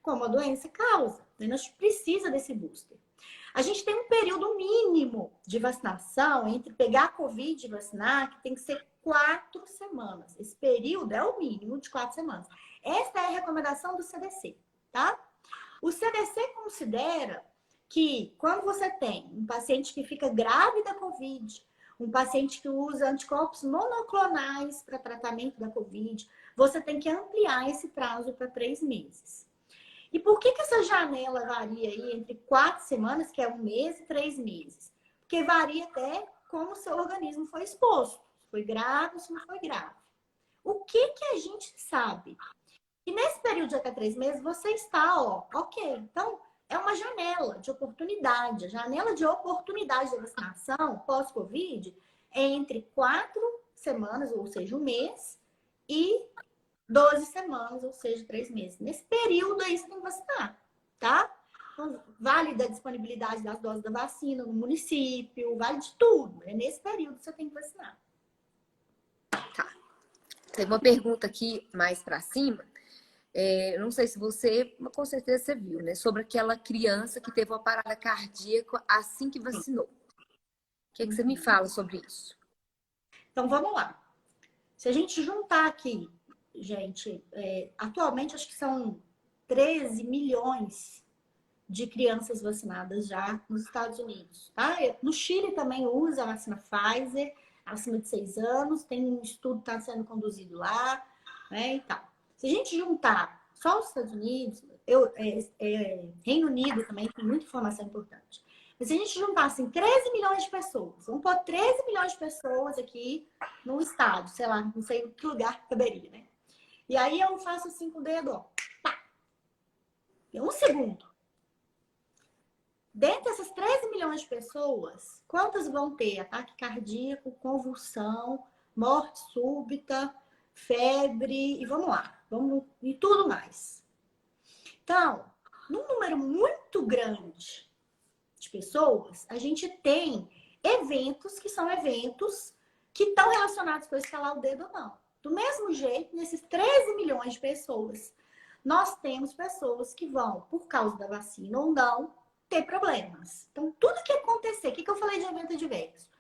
como a doença causa. A gente precisa desse booster. A gente tem um período mínimo de vacinação entre pegar a Covid e vacinar, que tem que ser 4 semanas. Esse período é o mínimo de 4 semanas. Essa é a recomendação do CDC, tá? O CDC considera que quando você tem um paciente que fica grave da Covid, um paciente que usa anticorpos monoclonais para tratamento da Covid, você tem que ampliar esse prazo para 3 meses. E por que essa janela varia aí entre 4 semanas, que é 1 mês, e 3 meses? Porque varia até como o seu organismo foi exposto. Se foi grave ou se não foi grave. O que a gente sabe? E nesse período de até 3 meses, você está, ok. Então, é uma janela de oportunidade. A janela de oportunidade da vacinação pós-Covid é entre 4 semanas, ou seja, 1 mês, e 12 semanas, ou seja, 3 meses. Nesse período aí você tem que vacinar, tá? Então, vale da disponibilidade das doses da vacina no município, vale de tudo. É nesse período que você tem que vacinar. Tá. Tem uma pergunta aqui mais para cima. Não sei se você, mas com certeza você viu, né? Sobre aquela criança que teve uma parada cardíaca assim que vacinou. O que você me fala sobre isso? Então, vamos lá. Se a gente juntar aqui, gente, atualmente acho que são 13 milhões de crianças vacinadas já nos Estados Unidos, tá? No Chile também usa a vacina Pfizer, acima de 6 anos, tem um estudo que está sendo conduzido lá, né, e tal. Se a gente juntar só os Estados Unidos, Reino Unido também tem muita informação importante. Mas se a gente juntar, assim, 13 milhões de pessoas, vamos pôr 13 milhões de pessoas aqui num estado, sei lá, não sei em que lugar caberia, né? E aí eu faço assim com o dedo, ó, pá. Em 1 segundo. Dentre essas 13 milhões de pessoas, quantas vão ter ataque cardíaco, convulsão, morte súbita, febre e vamos lá, e tudo mais. Então, num número muito grande de pessoas, a gente tem eventos que são eventos que estão relacionados com estalar o dedo ou não. Do mesmo jeito, nesses 13 milhões de pessoas, nós temos pessoas que vão, por causa da vacina ou não, ter problemas. Então, tudo que acontecer, o que eu falei de evento adverso?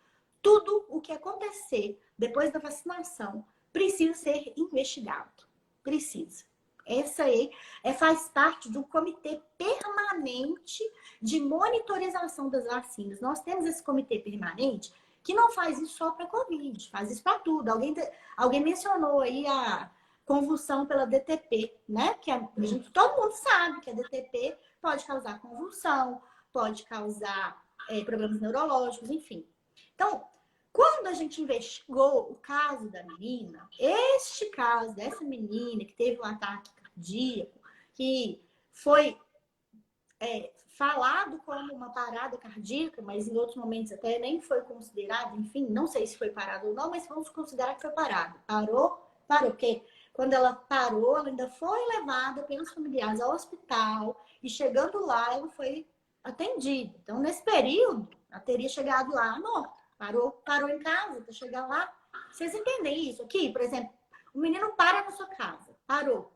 Tudo o que acontecer depois da vacinação precisa ser investigado. Precisa. Essa aí faz parte do comitê permanente de monitorização das vacinas. Nós temos esse comitê permanente que não faz isso só para Covid, faz isso para tudo. Alguém mencionou aí a convulsão pela DTP, né? Que todo mundo sabe que a DTP pode causar convulsão, pode causar problemas neurológicos, enfim. Então, quando a gente investigou o caso da menina, este caso dessa menina que teve um ataque cardíaco, que foi falado como uma parada cardíaca, mas em outros momentos até nem foi considerado, enfim, não sei se foi parado ou não, mas vamos considerar que foi parado. Parou, porque quando ela parou, ela ainda foi levada pelos familiares ao hospital e chegando lá, ela foi atendida. Então, nesse período, ela teria chegado lá morta. Parou em casa para chegar lá. Vocês entendem isso aqui? Por exemplo, o menino para na sua casa, parou.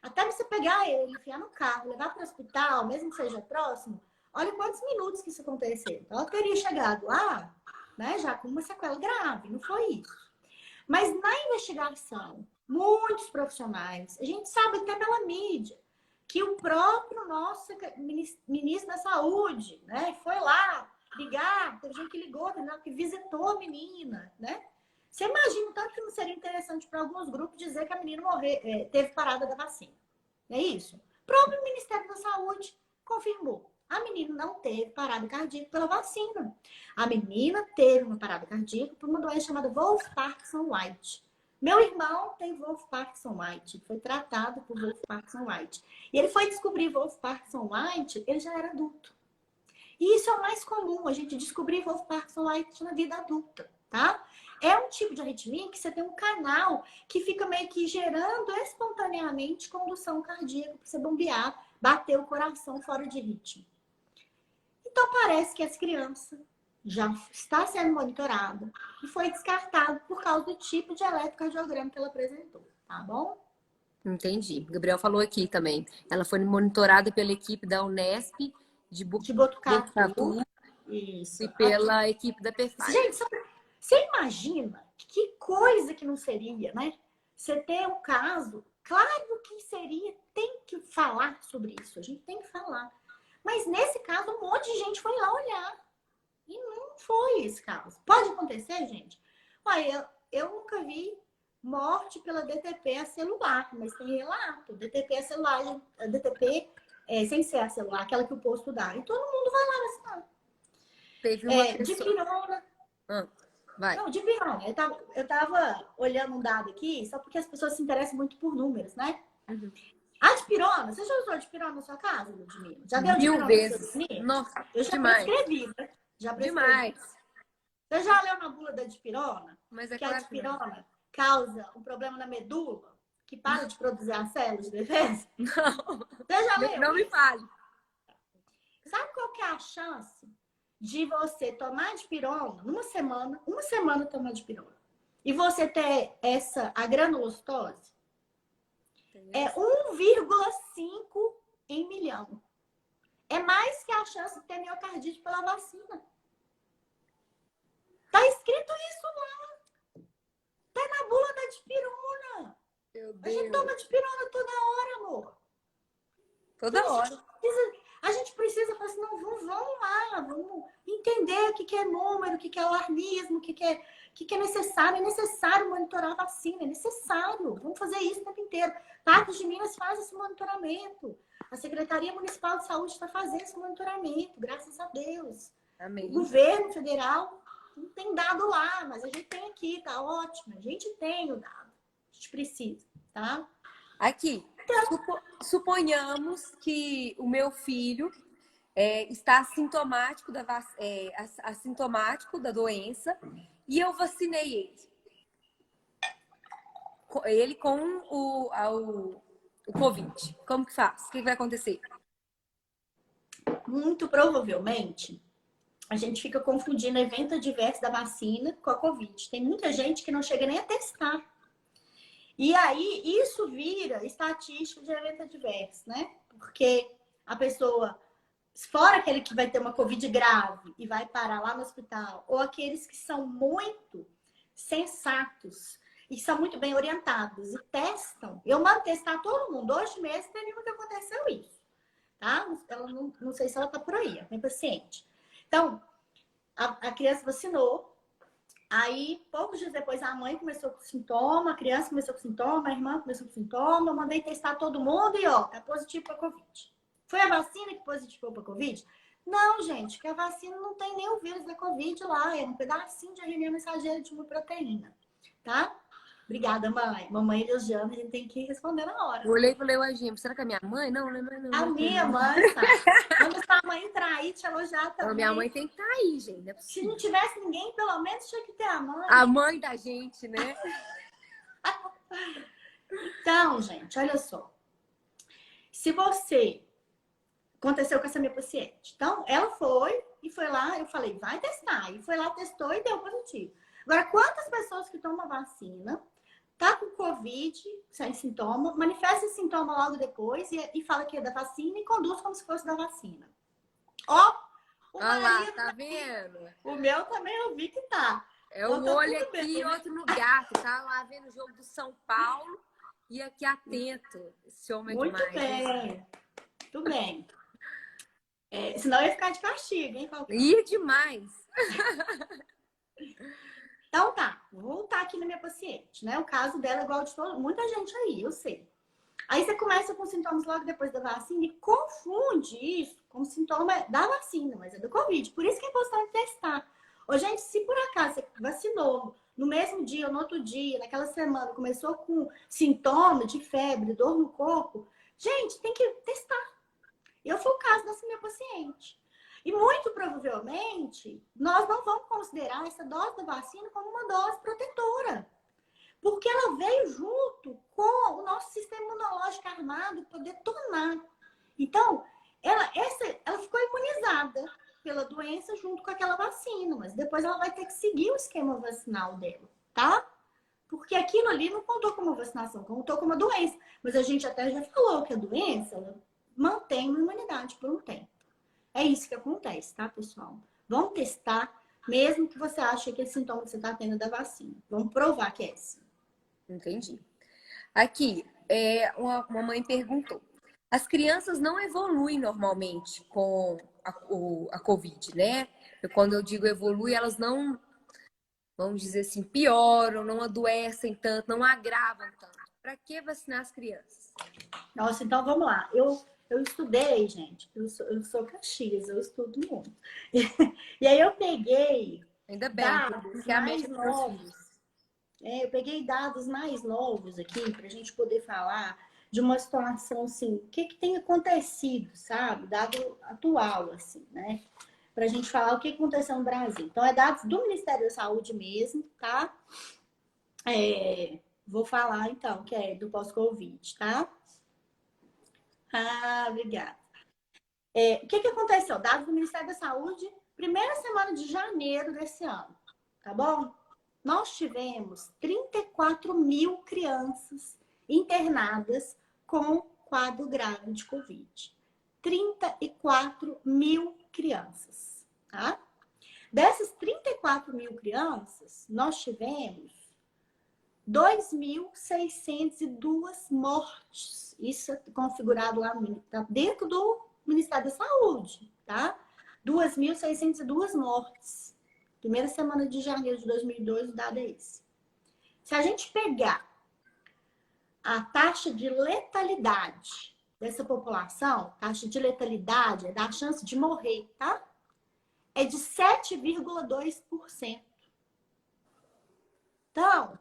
Até você pegar ele, enfiar no carro, levar para o hospital, mesmo que seja próximo, olha quantos minutos que isso aconteceu. Então, ela teria chegado lá, né, já com uma sequela grave, não foi isso. Mas na investigação, muitos profissionais, a gente sabe até pela mídia, que o próprio nosso ministro da Saúde, né, foi lá ligar, teve gente que ligou, que visitou a menina, né? Você imagina o tanto que não seria interessante para alguns grupos dizer que a menina teve parada da vacina. Não é isso? O próprio Ministério da Saúde confirmou. A menina não teve parada cardíaca pela vacina. A menina teve uma parada cardíaca por uma doença chamada Wolff-Parkinson-White. Meu irmão tem Wolff-Parkinson-White. Foi tratado por Wolff-Parkinson-White. E ele foi descobrir Wolff-Parkinson-White, ele já era adulto. E isso é o mais comum, a gente descobrir Wolff-Parkinson-White na vida adulta, tá? É um tipo de arritmia que você tem um canal que fica meio que gerando espontaneamente condução cardíaca para você bombear, bater o coração fora de ritmo. Então parece que essa criança já está sendo monitorada e foi descartado por causa do tipo de eletrocardiograma que ela apresentou, tá bom? Entendi. O Gabriel falou aqui também. Ela foi monitorada pela equipe da Unesp de De Botucatu. Botucatu Isso. e pela equipe da Perfaz. Gente, você imagina que coisa que não seria, né? Você ter um caso, claro que seria, tem que falar sobre isso, a gente tem que falar. Mas nesse caso, um monte de gente foi lá olhar. E não foi esse caso. Pode acontecer, gente? Olha, eu nunca vi morte pela DTP a celular, mas tem relato. DTP a celular, a DTP sem ser a celular, aquela que o posto dá. E todo mundo vai lá vacinar. Teve uma De pessoa... pirona. Vai. Não, de pirona. Eu tava olhando um dado aqui, só porque as pessoas se interessam muito por números, né? Uhum. A dipirona, você já usou dipirona na sua casa, Ludmila? Já deu Mil dipirona vezes. nos seus Nossa, Eu já demais. prescrevi, né? Já prescrevi. Demais. Você já leu na bula da dipirona? Mas é que a claro que não. dipirona causa um problema na medula, que para de produzir as células de defesa? Não. Você já leu? Não me fale. Sabe qual que é a chance de você tomar dipirona numa semana tomar dipirona, e você ter a granulostose? É 1,5 em milhão. É mais que a chance de ter miocardite pela vacina. Tá escrito isso lá. Tá na bula da dipirona. Meu Deus. A gente toma dipirona toda hora, amor. Toda hora. A gente precisa falar assim, não, vamos lá, vamos entender o que é número, o que é alarmismo, o que é necessário. É necessário monitorar a vacina, é necessário. Vamos fazer isso o tempo inteiro. Patos de Minas faz esse monitoramento. A Secretaria Municipal de Saúde está fazendo esse monitoramento, graças a Deus. Amém. O governo federal não tem dado lá, mas a gente tem aqui, tá ótimo. A gente tem o dado. A gente precisa, tá? Aqui, suponhamos que o meu filho está assintomático da doença e eu vacinei ele com o Covid. Como que faz? O que vai acontecer? Muito provavelmente, a gente fica confundindo evento adverso da vacina com a Covid. Tem muita gente que não chega nem a testar. E aí, isso vira estatística de evento adverso, né? Porque a pessoa, fora aquele que vai ter uma Covid grave e vai parar lá no hospital, ou aqueles que são muito sensatos e são muito bem orientados e testam. Eu mando testar todo mundo. Hoje mesmo teve uma que aconteceu isso, tá? Ela não sei se ela tá por aí, tem paciente. Então, a criança vacinou. Aí, poucos dias depois, a mãe começou com sintoma, a criança começou com sintoma, a irmã começou com sintoma. Eu mandei testar todo mundo e, ó, tá positivo para Covid. Foi a vacina que positivou para Covid? Não, gente, que a vacina não tem nem o vírus da Covid lá. É um pedacinho de RNA mensageiro de uma proteína, tá? Obrigada, mãe. Mamãe elogiando, a gente tem que responder na hora. Eu olhei e falei, ué, gente, será que é minha mãe? Não, não é não. A minha mãe, tá? Quando sua mãe entrar aí, te elogiar também. Minha mãe tem que estar aí, gente. Não é Se não tivesse ninguém, pelo menos tinha que ter a mãe. A mãe da gente, né? Então, gente, olha só. Se você... Aconteceu com essa minha paciente. Então, ela foi lá, eu falei, vai testar. E foi lá, testou e deu positivo. Agora, quantas pessoas que tomam vacina, tá com Covid, sem sintoma, manifesta esse sintoma logo depois e fala que é da vacina e conduz como se fosse da vacina? Ó, olha lá, tá vendo? O meu também eu vi que tá. É um olho aqui e outro no gato. Tá lá vendo o jogo do São Paulo e aqui atento. Esse homem é muito demais. Bem. Muito bem. Senão eu ia ficar de castigo, hein? Ia demais. Então tá, vou voltar aqui na minha paciente, né? O caso dela é igual de muita gente aí, eu sei. Aí você começa com sintomas logo depois da vacina e confunde isso com sintoma da vacina, mas é do Covid. Por isso que é importante testar. Ô, gente, se por acaso você vacinou no mesmo dia ou no outro dia, naquela semana, começou com sintoma de febre, dor no corpo, gente, tem que testar. Eu fui o caso dessa minha paciente. E muito provavelmente, nós não vamos considerar essa dose da vacina como uma dose protetora. Porque ela veio junto com o nosso sistema imunológico armado para detonar. Então, ela ficou imunizada pela doença junto com aquela vacina, mas depois ela vai ter que seguir o esquema vacinal dela, tá? Porque aquilo ali não contou como vacinação, contou como uma doença. Mas a gente até já falou que a doença ela mantém uma imunidade por um tempo. É isso que acontece, tá, pessoal? Vamos testar, mesmo que você ache que esse sintoma que você está tendo é da vacina. Vamos provar que é esse. Entendi. Aqui, uma mãe perguntou. As crianças não evoluem normalmente com a Covid, né? Quando eu digo evolui, elas não, vamos dizer assim, pioram, não adoecem tanto, não agravam tanto. Para que vacinar as crianças? Nossa, então vamos lá. Eu estudei, gente. Eu sou Caxias, eu estudo muito. E aí eu peguei Ainda bem, dados que é a mais média dos meus novos. filhos. Eu peguei dados mais novos aqui para a gente poder falar de uma situação assim, o que tem acontecido, sabe? Dado atual, assim, né? Para a gente falar o que aconteceu no Brasil. Então, é dados do Ministério da Saúde mesmo, tá? Vou falar, então, que é do pós-Covid, tá? Ah, obrigada. O que aconteceu? Dados do Ministério da Saúde, primeira semana de janeiro desse ano, tá bom? Nós tivemos 34 mil crianças internadas com quadro grave de Covid. 34 mil crianças, tá? Dessas 34 mil crianças, nós tivemos 2.602 mortes. Isso é configurado lá dentro do Ministério da Saúde, tá? 2.602 mortes. Primeira semana de janeiro de 2002, o dado é esse. Se a gente pegar a taxa de letalidade dessa população, taxa de letalidade é da chance de morrer, tá? É de 7,2%. Então,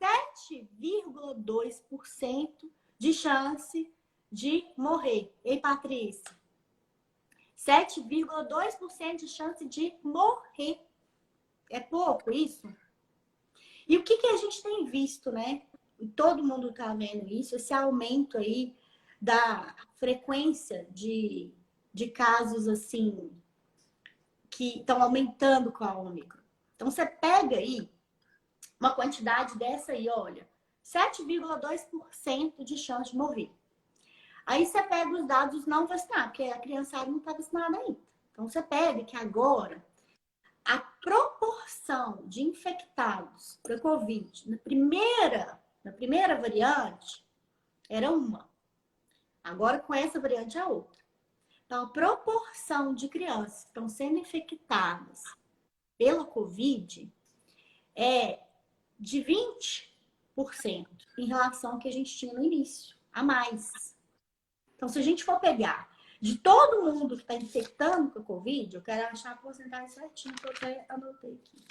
7,2% de chance de morrer. Ei, Patrícia? 7,2% de chance de morrer. É pouco isso? E o que a gente tem visto, né? E todo mundo tá vendo isso, esse aumento aí da frequência de casos assim que estão aumentando com a Ômicron. Então você pega aí uma quantidade dessa aí, olha, 7,2% de chance de morrer. Aí você pega os dados não vacinados, porque a criançada não está vacinada ainda. Então você pega que agora a proporção de infectados para Covid na primeira variante era uma. Agora com essa variante é outra. Então a proporção de crianças que estão sendo infectadas pela Covid é de 20% em relação ao que a gente tinha no início, a mais. Então, se a gente for pegar de todo mundo que está infectando com a Covid, eu quero achar a porcentagem certinha que eu até anotei aqui.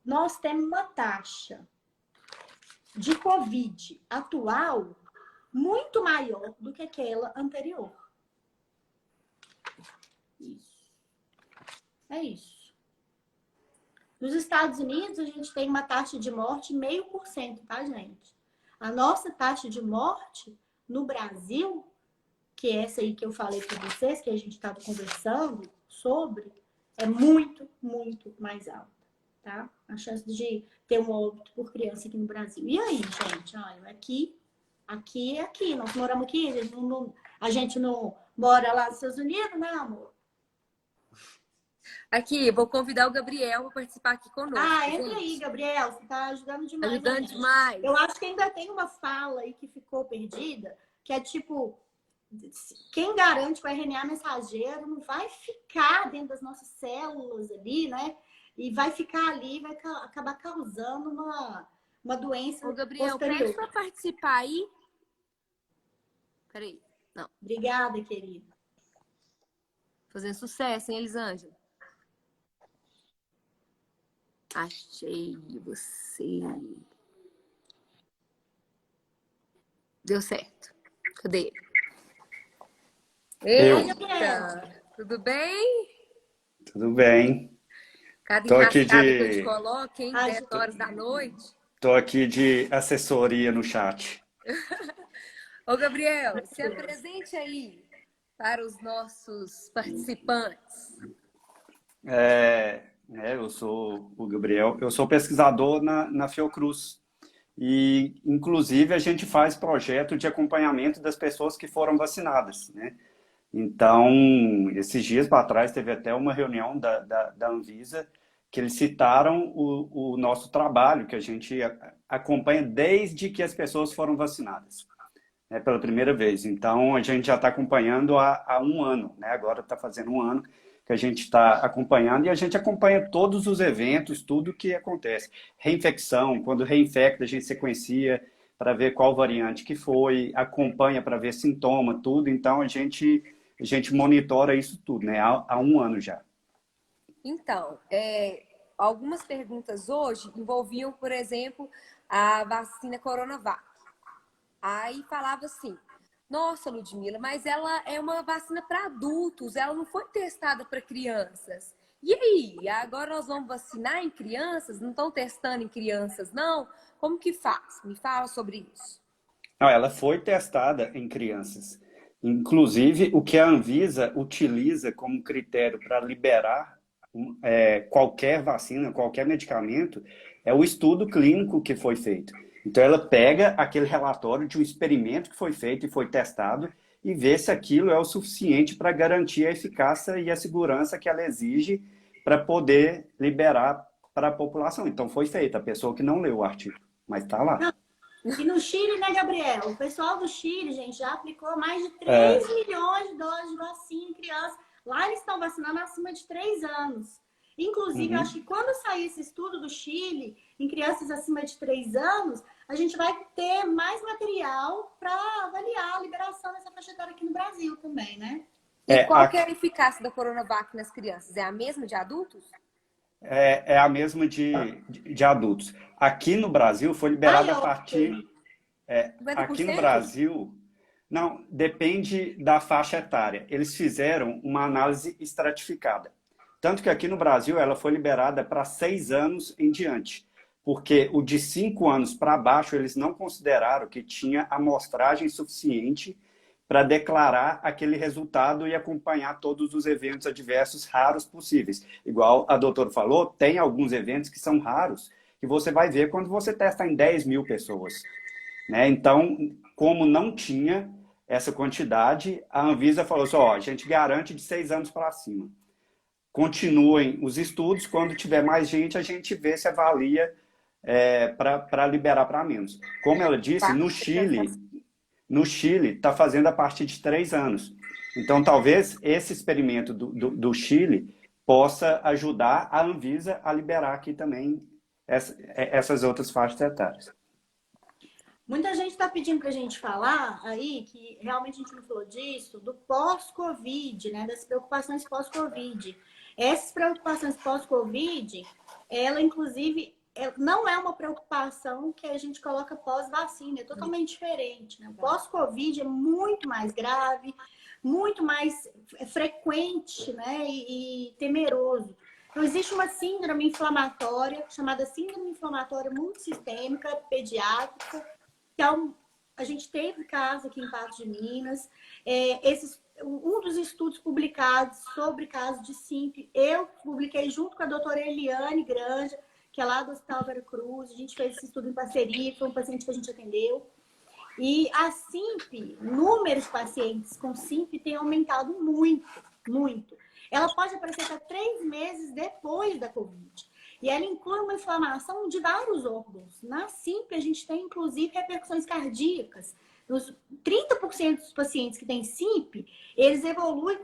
Nós temos uma taxa de Covid atual muito maior do que aquela anterior. Isso. É isso. Nos Estados Unidos, a gente tem uma taxa de morte 0,5%, tá, gente? A nossa taxa de morte no Brasil, que é essa aí que eu falei para vocês, que a gente estava conversando sobre, é muito, muito mais alta, tá? A chance de ter um óbito por criança aqui no Brasil. E aí, gente? Olha, aqui é aqui. Nós moramos aqui, a gente não mora lá nos Estados Unidos, né, amor? Aqui, vou convidar o Gabriel para participar aqui conosco. Entra aí, Gabriel. Você tá ajudando demais. Ajudando demais. Eu acho que ainda tem uma fala aí que ficou perdida, que é tipo, quem garante que o RNA mensageiro não vai ficar dentro das nossas células ali, né? E vai ficar ali, vai acabar causando uma doença. Ô, Gabriel, posterior. pede para participar aí. Peraí. Não. Obrigada, querida. Fazendo sucesso, hein, Elisângela? Achei você. Deu certo. Cadê ele? Oi, Eu, Gabriel. Eita, tudo bem? tudo bem. Cada Tô aqui enrascada que eu te de, coloco, hein? A 10 gente- horas da noite. tô aqui de assessoria no chat. Ô, Gabriel, se apresente aí para os nossos participantes. Eu sou o Gabriel, eu sou pesquisador na Fiocruz. E, inclusive, a gente faz projeto de acompanhamento das pessoas que foram vacinadas, né? Então, esses dias para trás, teve até uma reunião da Anvisa que eles citaram o nosso trabalho, que a gente acompanha desde que as pessoas foram vacinadas, né, pela primeira vez. Então, a gente já está acompanhando há um ano, né? Agora está fazendo um ano que a gente está acompanhando e a gente acompanha todos os eventos, tudo que acontece. Reinfecção, quando reinfecta, a gente sequencia para ver qual variante que foi, acompanha para ver sintoma, tudo. Então, a gente monitora isso tudo, né? Há um ano já. Então, algumas perguntas hoje envolviam, por exemplo, a vacina Coronavac. Aí falava assim: nossa, Ludmila, mas ela é uma vacina para adultos, ela não foi testada para crianças. E aí? Agora nós vamos vacinar em crianças? Não estão testando em crianças, não? Como que faz? Me fala sobre isso. Não, ela foi testada em crianças. Inclusive, o que a Anvisa utiliza como critério para liberar qualquer vacina, qualquer medicamento, é o estudo clínico que foi feito. Então, ela pega aquele relatório de um experimento que foi feito e foi testado e vê se aquilo é o suficiente para garantir a eficácia e a segurança que ela exige para poder liberar para a população. Então, foi feita. A pessoa que não leu o artigo, mas está lá. E no Chile, né, Gabriel? O pessoal do Chile, gente, já aplicou mais de É, 3 milhões de doses de vacina em crianças. Lá eles estão vacinando acima de 3 anos. Inclusive, eu acho uhum. que quando sair esse estudo do Chile em crianças acima de 3 anos, a gente vai ter mais material para avaliar a liberação dessa faixa etária aqui no Brasil também, né? E É, qual que é aqui, a eficácia da Coronavac nas crianças? É a mesma de adultos? é a mesma de adultos. Aqui no Brasil foi Ai, liberada a partir. ótimo. Aqui no 50%? Brasil, não, depende da faixa etária. Eles fizeram uma análise estratificada. Tanto que aqui no Brasil ela foi liberada para 6 anos em diante. Porque o de 5 anos para baixo eles não consideraram que tinha amostragem suficiente para declarar aquele resultado e acompanhar todos os eventos adversos raros possíveis. Igual a doutora falou, tem alguns eventos que são raros, que você vai ver quando você testa em 10 mil pessoas, né? Então, como não tinha essa quantidade, a Anvisa falou assim, ó, a gente garante de 6 anos para cima. Continuem os estudos, quando tiver mais gente, a gente vê se avalia para liberar para menos. Como ela disse, no Chile está fazendo a partir de 3 anos. Então, talvez esse experimento do Chile possa ajudar a Anvisa a liberar aqui também essas outras faixas etárias. Muita gente está pedindo para a gente falar aí, que realmente a gente não falou disso, do pós-Covid, né? Das preocupações pós-Covid. Essas preocupações pós-Covid, ela, inclusive, não é uma preocupação que a gente coloca pós-vacina, é totalmente diferente, né? O pós-Covid é muito mais grave, muito mais frequente, né? E temeroso. Então, existe uma síndrome inflamatória, chamada síndrome inflamatória multissistêmica pediátrica. Então, a gente teve caso aqui em Patos de Minas. Um dos estudos publicados sobre caso de SIMP, eu publiquei junto com a doutora Eliane Granja, que é lá do Hospital Vera Cruz. A gente fez esse estudo em parceria, foi um paciente que a gente atendeu. E a SIMP, número de pacientes com SIMP tem aumentado muito, muito. Ela pode aparecer até 3 meses depois da Covid. E ela inclui uma inflamação de vários órgãos. Na SIMP, a gente tem, inclusive, repercussões cardíacas. Nos 30% dos pacientes que têm SIMP, eles evoluem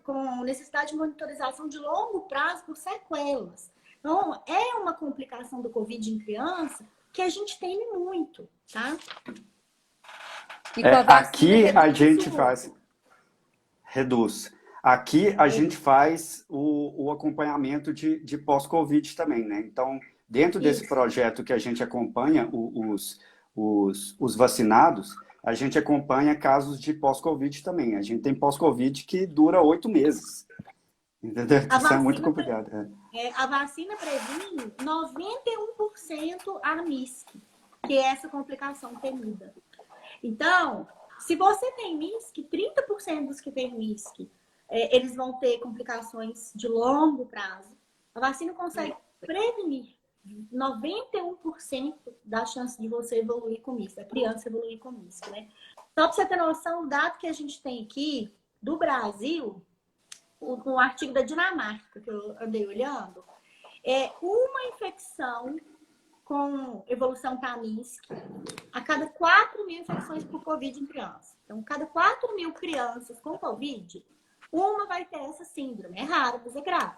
com necessidade de monitorização de longo prazo por sequelas. Então, é uma complicação do Covid em criança que a gente teme muito, tá? E com a vacina Aqui a reduz gente isso? reduz. Aqui a gente faz o acompanhamento de pós-Covid também, né? Então, dentro desse Isso. projeto que a gente acompanha os vacinados, a gente acompanha casos de pós-Covid também. A gente tem pós-Covid que dura 8 meses. Entendeu? Isso é muito complicado. A vacina previne 91% a MISC, que é essa complicação temida. Então, se você tem MISC, 30% dos que têm MISC, eles vão ter complicações de longo prazo. A vacina consegue prevenir 91% da chance de você evoluir com MISC, da criança evoluir com MISC, né? Só para você ter noção, o dado que a gente tem aqui do Brasil, um artigo da Dinamarca, que eu andei olhando, é uma infecção com evolução para MISC a cada 4 mil infecções por Covid em criança. Então, cada 4 mil crianças com Covid, uma vai ter essa síndrome. É raro, mas é grave.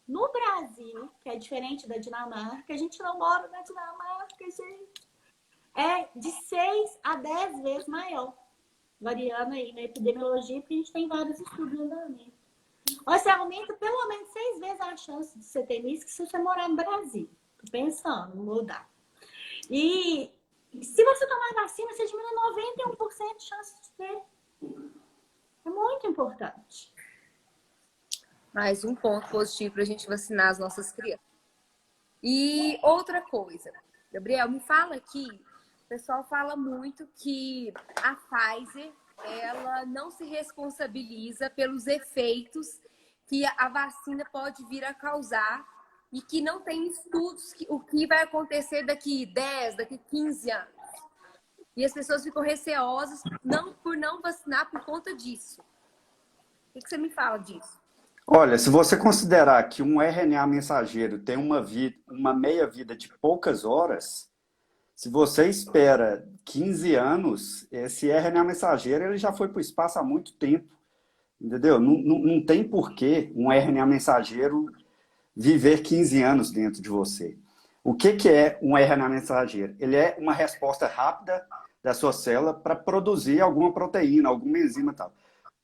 No Brasil, que é diferente da Dinamarca, a gente não mora na Dinamarca, gente. É de 6 a 10 vezes maior. Variando aí na epidemiologia, porque a gente tem vários estudos no andamento. Você aumenta pelo menos 6 vezes a chance de você ter MISC se você morar no Brasil. Tô pensando, não vou dar. E se você tomar vacina, você diminui 91% de chance de ter. É muito importante. Mais um ponto positivo para a gente vacinar as nossas crianças. E outra coisa, Gabriel, me fala aqui, o pessoal fala muito que a Pfizer, ela não se responsabiliza pelos efeitos que a vacina pode vir a causar e que não tem estudos o que vai acontecer daqui 10, daqui 15 anos. E as pessoas ficam receosas por não vacinar por conta disso. O que você me fala disso? Olha, se você considerar que um RNA mensageiro tem uma meia-vida de poucas horas, se você espera 15 anos, esse RNA mensageiro ele já foi para o espaço há muito tempo, entendeu? Não tem porquê um RNA mensageiro viver 15 anos dentro de você. O que é um RNA mensageiro? Ele é uma resposta rápida da sua célula para produzir alguma proteína, alguma enzima e tal.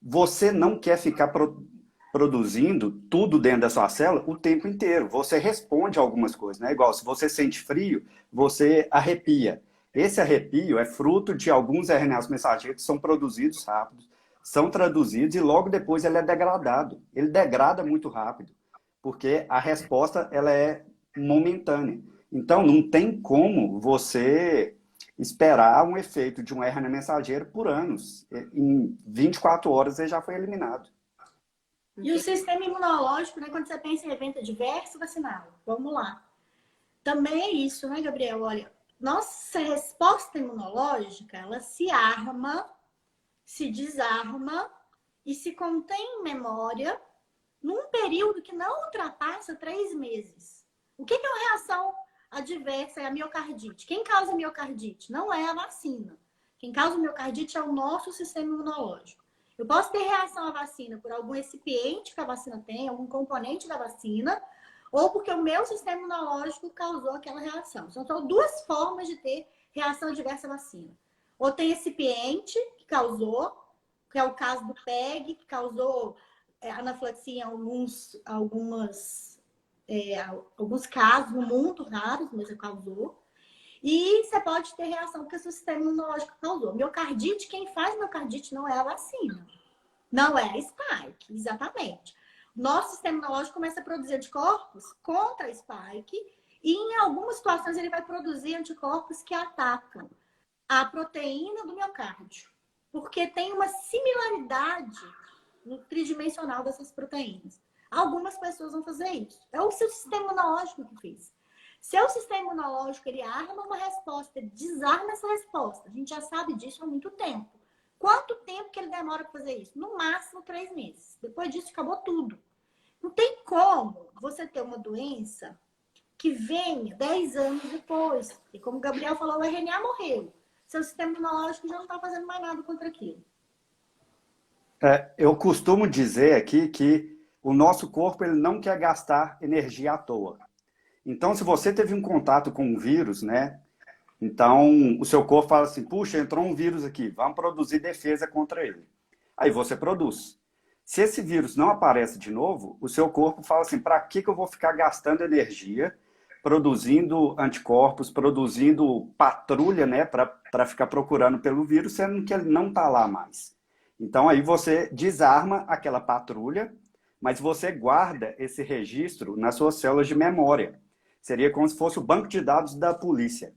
Você não quer ficar produzindo tudo dentro da sua célula o tempo inteiro. Você responde a algumas coisas, né? Igual, se você sente frio, você arrepia. Esse arrepio é fruto de alguns RNAs mensageiros que são produzidos rápidos, são traduzidos e logo depois ele é degradado. Ele degrada muito rápido, porque a resposta ela é momentânea. Então, não tem como você esperar um efeito de um RNA mensageiro por anos. Em 24 horas ele já foi eliminado. E o sistema imunológico, né? Quando você pensa em evento adverso vacinal, vamos lá. Também é isso, né, Gabriel? Olha, nossa resposta imunológica, ela se arma, se desarma e se contém em memória num período que não ultrapassa 3 meses. O que é uma reação adversa? É a miocardite. Quem causa miocardite? Não é a vacina. Quem causa miocardite é o nosso sistema imunológico. Eu posso ter reação à vacina por algum recipiente que a vacina tem, algum componente da vacina, ou porque o meu sistema imunológico causou aquela reação. Então, são 2 formas de ter reação adversa à vacina. Ou tem recipiente que causou, que é o caso do PEG, que causou anafilaxia em alguns casos, muito raros, mas causou. E você pode ter reação porque o seu sistema imunológico causou. Miocardite, quem faz miocardite não é a vacina. Não é a spike, exatamente. Nosso sistema imunológico começa a produzir anticorpos contra a spike e em algumas situações ele vai produzir anticorpos que atacam a proteína do miocárdio. Porque tem uma similaridade no tridimensional dessas proteínas. Algumas pessoas vão fazer isso. É o seu sistema imunológico que fez. Seu sistema imunológico, ele arma uma resposta, ele desarma essa resposta. A gente já sabe disso há muito tempo. Quanto tempo que ele demora para fazer isso? No máximo 3 meses. Depois disso, acabou tudo. Não tem como você ter uma doença que venha 10 anos depois. E como o Gabriel falou, o RNA morreu. Seu sistema imunológico já não está fazendo mais nada contra aquilo. Eu costumo dizer aqui que o nosso corpo ele não quer gastar energia à toa. Então, se você teve um contato com um vírus, né? Então, o seu corpo fala assim, puxa, entrou um vírus aqui, vamos produzir defesa contra ele. Aí você produz. Se esse vírus não aparece de novo, o seu corpo fala assim, para que eu vou ficar gastando energia produzindo anticorpos, produzindo patrulha, né, para ficar procurando pelo vírus, sendo que ele não está lá mais. Então, aí você desarma aquela patrulha, mas você guarda esse registro nas suas células de memória. Seria como se fosse o banco de dados da polícia.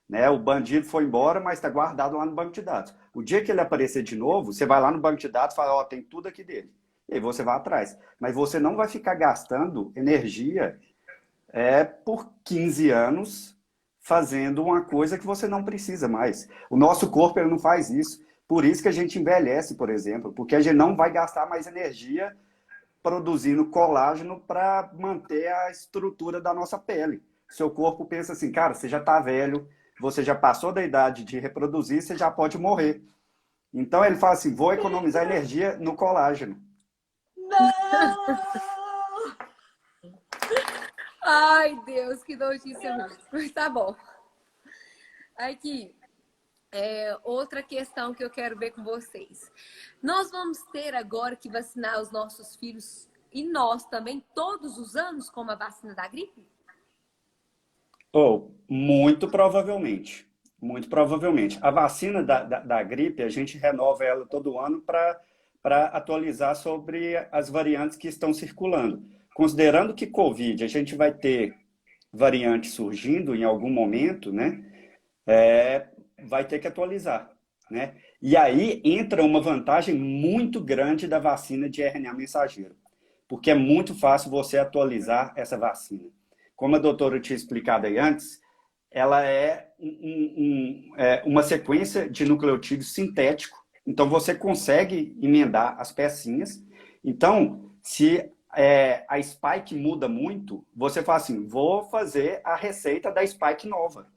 Né? O bandido foi embora, mas está guardado lá no banco de dados. O dia que ele aparecer de novo, você vai lá no banco de dados e fala, ó, tem tudo aqui dele. E aí você vai atrás. Mas você não vai ficar gastando energia por 15 anos fazendo uma coisa que você não precisa mais. O nosso corpo ele não faz isso. Por isso que a gente envelhece, por exemplo, porque a gente não vai gastar mais energia produzindo colágeno para manter a estrutura da nossa pele. Seu corpo pensa assim, cara, você já está velho, você já passou da idade de reproduzir, você já pode morrer. Então ele fala assim, vou economizar energia no colágeno. Não! Ai, Deus, que notícia. Mas tá bom. Aqui, outra questão que eu quero ver com vocês. Nós vamos ter agora que vacinar os nossos filhos e nós também todos os anos com a vacina da gripe? Muito provavelmente. Muito provavelmente. A vacina da gripe, a gente renova ela todo ano para atualizar sobre as variantes que estão circulando. Considerando que Covid, a gente vai ter variantes surgindo em algum momento, né? Vai ter que atualizar, né? E aí entra uma vantagem muito grande da vacina de RNA mensageiro, porque é muito fácil você atualizar essa vacina. Como a doutora tinha explicado aí antes, ela é uma sequência de nucleotídeos sintético, então você consegue emendar as pecinhas. Então, se a spike muda muito, você fala assim, vou fazer a receita da spike nova.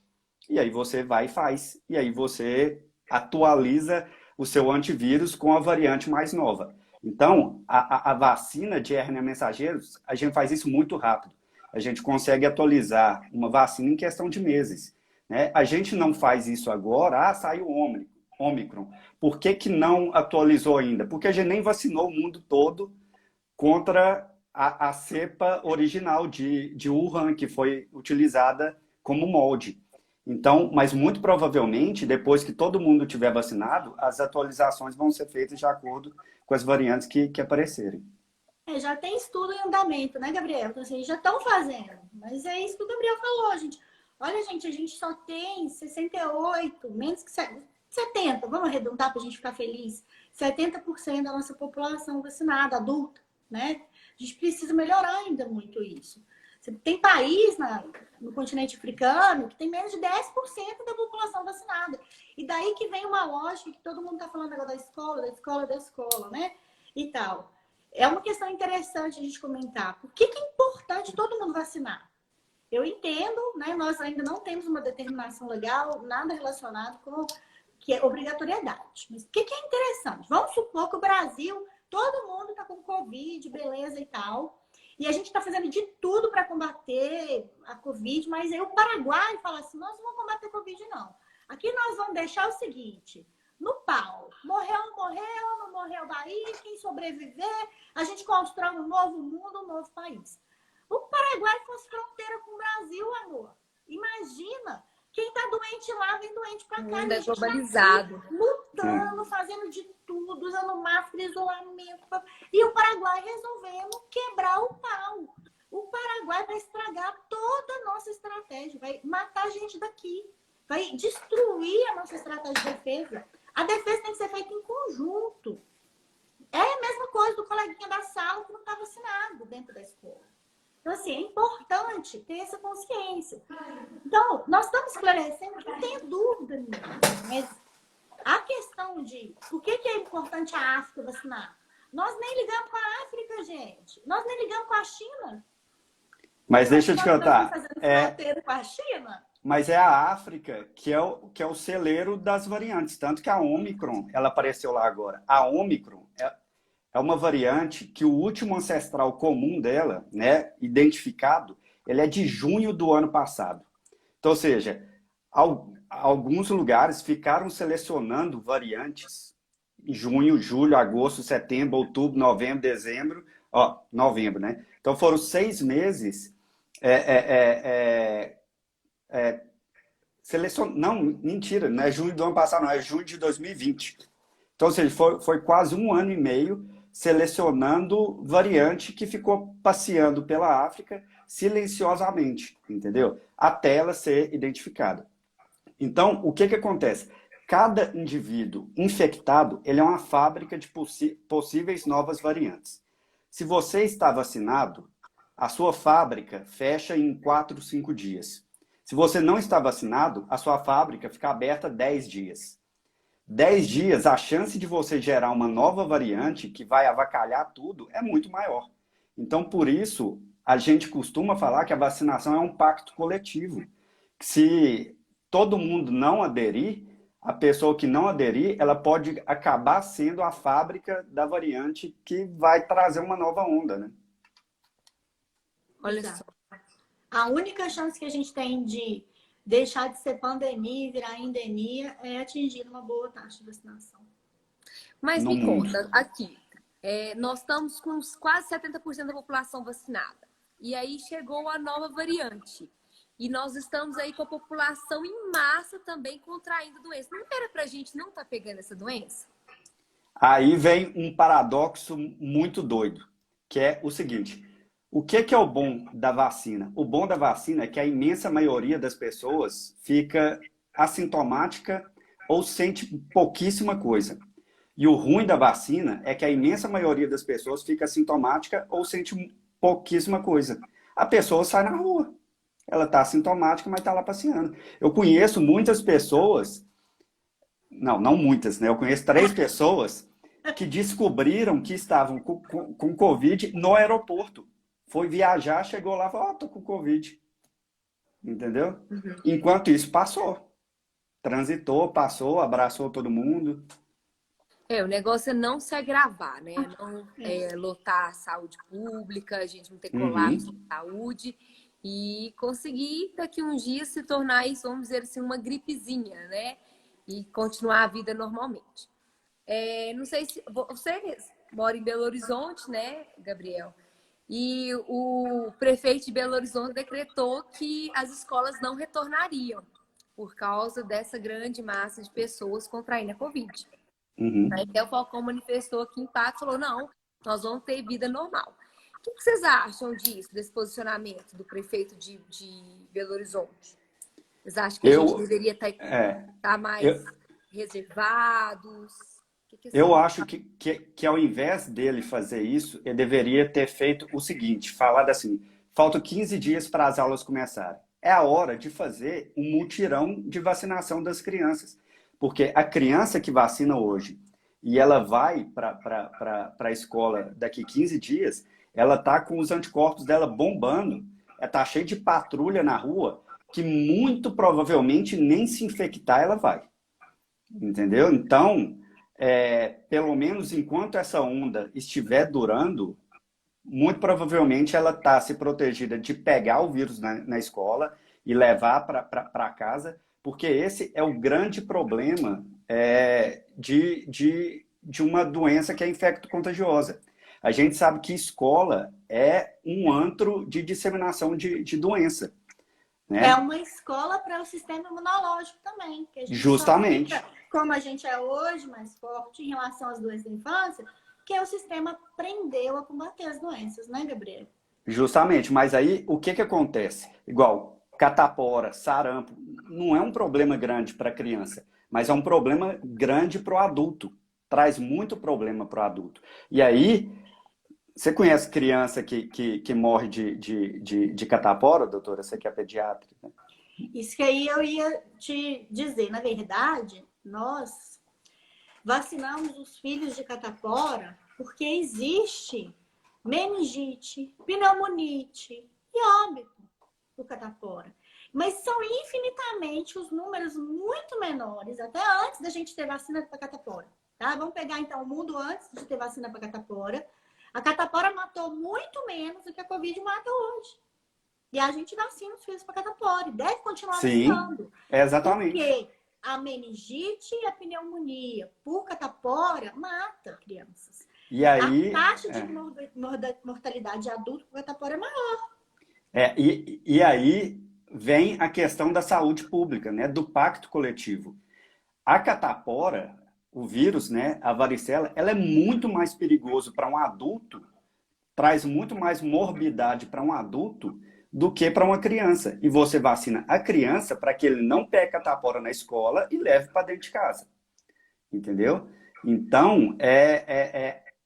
E aí você vai e faz. E aí você atualiza o seu antivírus com a variante mais nova. Então, a vacina de RNA mensageiros, a gente faz isso muito rápido. A gente consegue atualizar uma vacina em questão de meses. Né? A gente não faz isso agora, saiu o Ômicron. Por que não atualizou ainda? Porque a gente nem vacinou o mundo todo contra a cepa original de Wuhan, que foi utilizada como molde. Então, mas muito provavelmente, depois que todo mundo tiver vacinado, as atualizações vão ser feitas de acordo com as variantes que aparecerem. Já tem estudo em andamento, né, Gabriel? Então, assim, já estão fazendo. Mas é isso que o Gabriel falou, gente. Olha, gente, a gente só tem 68, menos que 70, vamos arredondar para a gente ficar feliz. 70% da nossa população vacinada, adulta, né? A gente precisa melhorar ainda muito isso. Tem país no continente africano que tem menos de 10% da população vacinada. E daí que vem uma lógica que todo mundo está falando agora da escola, né? E tal. É uma questão interessante a gente comentar. Por que é importante todo mundo vacinar? Eu entendo, né? Nós ainda não temos uma determinação legal, nada relacionado com que é obrigatoriedade. Mas o que é interessante? Vamos supor que o Brasil, todo mundo está com Covid, beleza e tal. E a gente está fazendo de tudo para combater a Covid, mas aí o Paraguai fala assim, nós não vamos combater a Covid, não. Aqui nós vamos deixar o seguinte, no pau. Morreu, não morreu daí, quem sobreviver, a gente constrói um novo mundo, um novo país. O Paraguai fosse fronteira com o Brasil, amor. Imagina, quem está doente lá vem doente para cá. O mundo é globalizado. Lutando, fazendo de tudo, usando máscara, isolamento. E o Paraguai resolvendo quebrar o pau. O Paraguai vai estragar toda a nossa estratégia, vai matar a gente daqui, vai destruir a nossa estratégia de defesa. A defesa tem que ser feita em conjunto. É a mesma coisa do coleguinha da sala que não está vacinado dentro da escola. Então, assim, é importante ter essa consciência. Então, nós estamos esclarecendo que não tem dúvida nenhuma. Mas a questão de por que é importante a África vacinar? Nós nem ligamos com a África, gente. Nós nem ligamos com a China. Mas deixa eu te contar. Com a China? Mas é a África que é o celeiro das variantes. Tanto que a Ômicron, ela apareceu lá agora. A Ômicron é uma variante que o último ancestral comum dela, né, identificado, ele é de junho do ano passado. Então, ou seja, alguns lugares ficaram selecionando variantes em junho, julho, agosto, setembro, outubro, novembro, dezembro, novembro, né? Então foram 6 meses É, é, é, não, mentira, não é junho do ano passado, não, é junho de 2020. Então, ou seja, foi quase um ano e meio selecionando variante que ficou passeando pela África silenciosamente, entendeu? Até ela ser identificada. Então, o que acontece? Cada indivíduo infectado, ele é uma fábrica de possíveis novas variantes. Se você está vacinado, a sua fábrica fecha em 4, 5 dias. Se você não está vacinado, a sua fábrica fica aberta 10 dias. 10 dias, a chance de você gerar uma nova variante que vai avacalhar tudo é muito maior. Então, por isso, a gente costuma falar que a vacinação é um pacto coletivo. Se todo mundo não aderir, a pessoa que não aderir, ela pode acabar sendo a fábrica da variante que vai trazer uma nova onda, né? Olha só. A única chance que a gente tem de deixar de ser pandemia e virar endemia é atingir uma boa taxa de vacinação. Mas No me mundo. conta, aqui, nós estamos com quase 70% da população vacinada. E aí chegou a nova variante. E nós estamos aí com a população em massa também contraindo doença. Não era pra gente não estar pegando essa doença? Aí vem um paradoxo muito doido, que é o seguinte: o que é o bom da vacina? O bom da vacina é que a imensa maioria das pessoas fica assintomática ou sente pouquíssima coisa. E o ruim da vacina é que a imensa maioria das pessoas fica assintomática ou sente pouquíssima coisa. A pessoa sai na rua. Ela está assintomática, mas está lá passeando. Eu conheço muitas pessoas, não muitas, né? Eu conheço 3 pessoas que descobriram que estavam com Covid no aeroporto. Foi viajar, chegou lá e falou, tô com Covid. Entendeu? Uhum. Enquanto isso, passou. Transitou, passou, abraçou todo mundo. O negócio é não se agravar, né? Não lotar a saúde pública, a gente não ter colapso de saúde e conseguir daqui uns dias se tornar isso, vamos dizer assim, uma gripezinha, né? E continuar a vida normalmente. Não sei se você mora em Belo Horizonte, né, Gabriel? E o prefeito de Belo Horizonte decretou que as escolas não retornariam por causa dessa grande massa de pessoas contraindo a Covid. Uhum. Aí até o Falcão manifestou aqui em Patos, falou, não, nós vamos ter vida normal. O que vocês acham disso, desse posicionamento do prefeito de Belo Horizonte? Vocês acham que a gente deveria estar mais reservados? Eu acho que ao invés dele fazer isso, ele deveria ter feito o seguinte, falado assim, faltam 15 dias para as aulas começarem. É a hora de fazer um mutirão de vacinação das crianças. Porque a criança que vacina hoje e ela vai para a escola daqui 15 dias, ela está com os anticorpos dela bombando, está cheia de patrulha na rua, que muito provavelmente nem se infectar ela vai. Entendeu? Então, pelo menos enquanto essa onda estiver durando, muito provavelmente ela está se protegida de pegar o vírus na escola e levar para casa, porque esse é o grande problema de uma doença que é infecto-contagiosa. A gente sabe que escola é um antro de disseminação de doença. Né? É uma escola para o sistema imunológico também. Que a gente Justamente. Fica, como a gente é hoje mais forte em relação às doenças da infância, que o sistema aprendeu a combater as doenças, né, Gabriel? Justamente, mas aí o que acontece? Igual catapora, sarampo, não é um problema grande para a criança, mas é um problema grande para o adulto. Traz muito problema para o adulto. E aí, você conhece criança que morre de catapora, doutora? Você que é pediatra? Né? Isso que aí eu ia te dizer. Na verdade, nós vacinamos os filhos de catapora porque existe meningite, pneumonite e óbito do catapora. Mas são infinitamente os números muito menores, até antes da gente ter vacina para catapora. Tá? Vamos pegar então o mundo antes de ter vacina para catapora. A catapora matou muito menos do que a Covid mata hoje. E a gente vacina os filhos para catapora. E deve continuar vacinando. Exatamente. Porque a meningite e a pneumonia por catapora mata crianças. E aí, a taxa de mortalidade de adulto por catapora é maior. E aí vem a questão da saúde pública, né, do pacto coletivo. A catapora, o vírus, né, a varicela, ela é muito mais perigoso para um adulto, traz muito mais morbidade para um adulto do que para uma criança. E você vacina a criança para que ele não pegue catapora na escola e leve para dentro de casa. Entendeu? Então,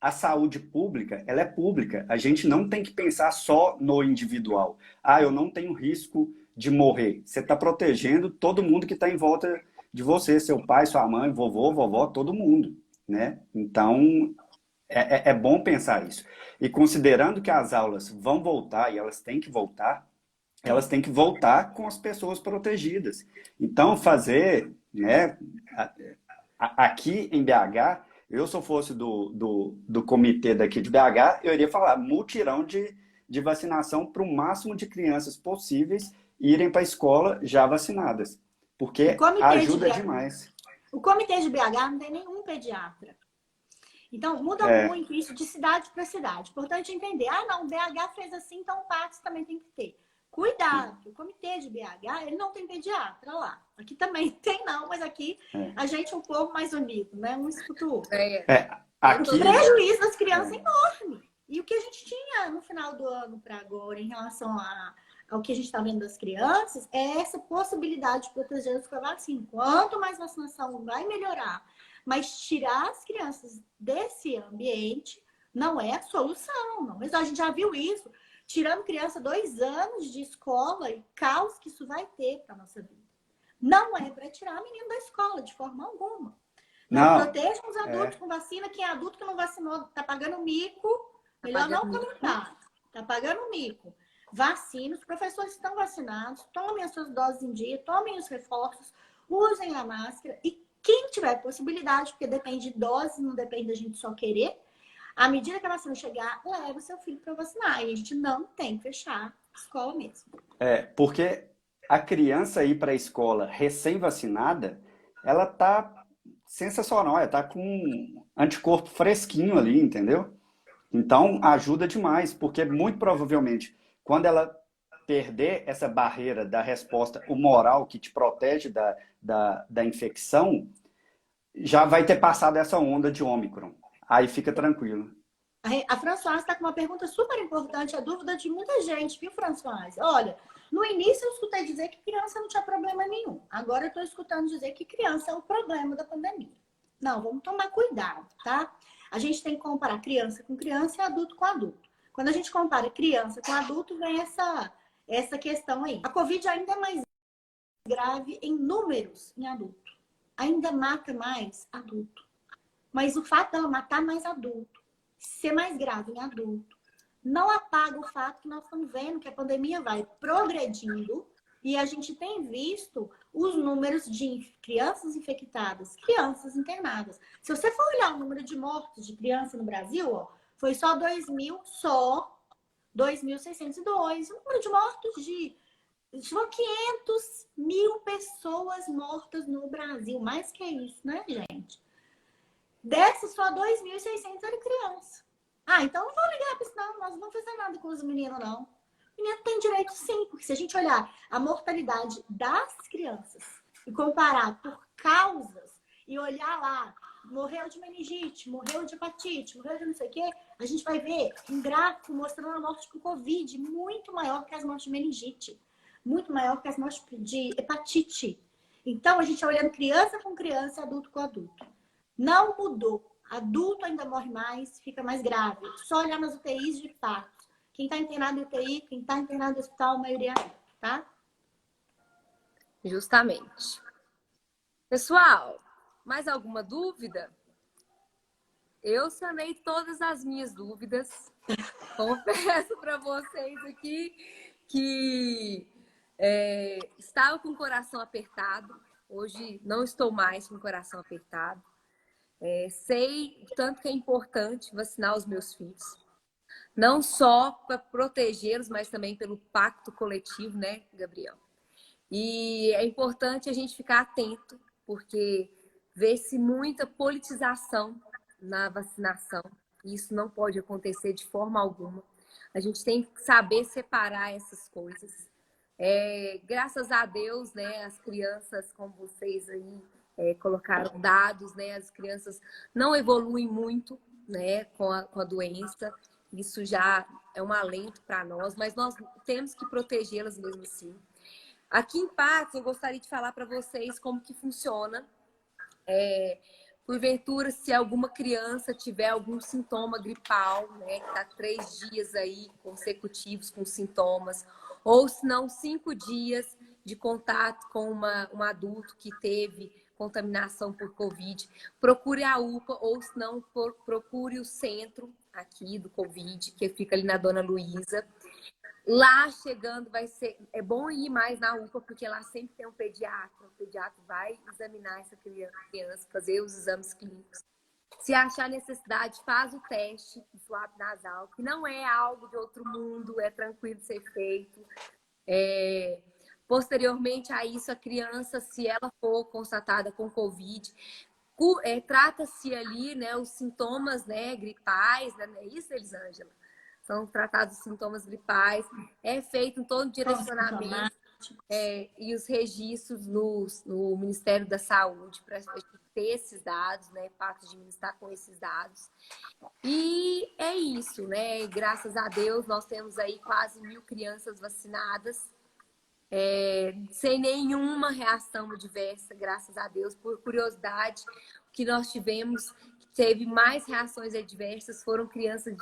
a saúde pública, ela é pública. A gente não tem que pensar só no individual. Ah, eu não tenho risco de morrer. Você está protegendo todo mundo que está em volta de você, seu pai, sua mãe, vovô, vovó, todo mundo, né? Então, é bom pensar isso. E considerando que as aulas vão voltar e elas têm que voltar com as pessoas protegidas. Então, fazer, né, aqui em BH, eu se eu fosse do comitê daqui de BH, eu iria falar mutirão de vacinação para o máximo de crianças possíveis irem para a escola já vacinadas, O porque comitê ajuda de, demais. o comitê de BH não tem nenhum pediatra. Então, muda muito isso de cidade para cidade. Importante entender. Ah, não, o BH fez assim, então o Patos também tem que ter. Cuidado, o comitê de BH, ele não tem pediatra lá. Aqui também tem não, mas aqui a gente é um povo mais unido, né? Um escuta o outro. Aqui, O prejuízo das crianças é enorme. E o que a gente tinha no final do ano para agora, em relação ao que a gente está vendo das crianças, é essa possibilidade de protegê-las com a vacina. Quanto mais vacinação vai melhorar, mas tirar as crianças desse ambiente não é a solução. Não. Mas a gente já viu isso. Tirando criança 2 anos de escola e caos que isso vai ter para a nossa vida. Não é para tirar a menina da escola, de forma alguma. Não, protejam os adultos com vacina. Quem é adulto que não vacinou está pagando mico. Melhor não comentar. Está pagando mico. Vacina, os professores estão vacinados. Tomem as suas doses em dia, tomem os reforços, usem a máscara. E quem tiver possibilidade, porque depende de dose, não depende da gente só querer, à medida que a vacina chegar, leva o seu filho para vacinar. E a gente não tem que fechar a escola mesmo. Porque a criança ir para a escola recém-vacinada, ela tá sensacional, ela tá com um anticorpo fresquinho ali, entendeu? Então, ajuda demais, porque muito provavelmente, quando ela perder essa barreira da resposta humoral que te protege da infecção, já vai ter passado essa onda de Ômicron. Aí fica tranquilo. A Françoise está com uma pergunta super importante, a dúvida de muita gente, viu, Françoise? Olha, no início eu escutei dizer que criança não tinha problema nenhum. Agora eu estou escutando dizer que criança é o problema da pandemia. Não, vamos tomar cuidado, tá? A gente tem que comparar criança com criança e adulto com adulto. Quando a gente compara criança com adulto, vem essa questão aí. A Covid ainda é mais grave em números em adulto. Ainda mata mais adulto. Mas o fato dela matar mais adulto, ser mais grave em adulto, não apaga o fato que nós estamos vendo que a pandemia vai progredindo e a gente tem visto os números de crianças infectadas, crianças internadas. Se você for olhar o número de mortos de criança no Brasil, ó, foi só 2.602. O número de mortos são 500 mil pessoas mortas no Brasil. Mais que isso, né, gente? Dessas, só 2.600 eram criança. Ah, então não vou ligar para isso, não. Nós não vamos fazer nada com os meninos, não. O menino tem direito, sim, porque se a gente olhar a mortalidade das crianças e comparar por causas e olhar lá, morreu de meningite, morreu de hepatite, morreu de não sei o quê, a gente vai ver um gráfico mostrando a morte com Covid muito maior que as mortes de meningite, muito maior que as mortes de hepatite. Então, a gente está olhando criança com criança e adulto com adulto. Não mudou. Adulto ainda morre mais, fica mais grave. Só olhar nas UTIs de fato. Quem está internado em UTI, quem está internado no hospital, a maioria é, tá? Justamente. Pessoal, mais alguma dúvida? Eu sanei todas as minhas dúvidas. Confesso para vocês aqui que estava com o coração apertado. Hoje não estou mais com o coração apertado. Sei o tanto que é importante vacinar os meus filhos. Não só para protegê-los, mas também pelo pacto coletivo, né, Gabriel? E é importante a gente ficar atento, porque vê-se muita politização na vacinação. Isso não pode acontecer de forma alguma. A gente tem que saber separar essas coisas. Graças a Deus, né, as crianças, como vocês aí colocaram dados, né, as crianças não evoluem muito, né, com a doença. Isso já é um alento para nós, mas nós temos que protegê-las mesmo assim. Aqui em Patos, eu gostaria de falar para vocês como que funciona. Porventura, se alguma criança tiver algum sintoma gripal, né, que está 3 dias aí consecutivos com sintomas, ou se não 5 dias de contato com um adulto que teve contaminação por Covid, procure a UPA, ou se não, procure o centro aqui do Covid, que fica ali na Dona Luísa. Lá chegando é bom ir mais na UPA, porque lá sempre tem um pediatra. O pediatra vai examinar essa criança, fazer os exames clínicos. Se achar necessidade, faz o teste do swab nasal, que não é algo de outro mundo, é tranquilo de ser feito. Posteriormente a isso, a criança, se ela for constatada com Covid, trata-se ali, né, os sintomas, né, gripais, né, é isso, Elisângela? São tratados os sintomas gripais, é feito todo o direcionamento e os registros no Ministério da Saúde para ter esses dados, né? Patos de Minas está com esses dados. E é isso, né? Graças a Deus, nós temos aí quase 1.000 crianças vacinadas, sem nenhuma reação adversa, graças a Deus. Por curiosidade, o que nós tivemos teve mais reações adversas foram crianças,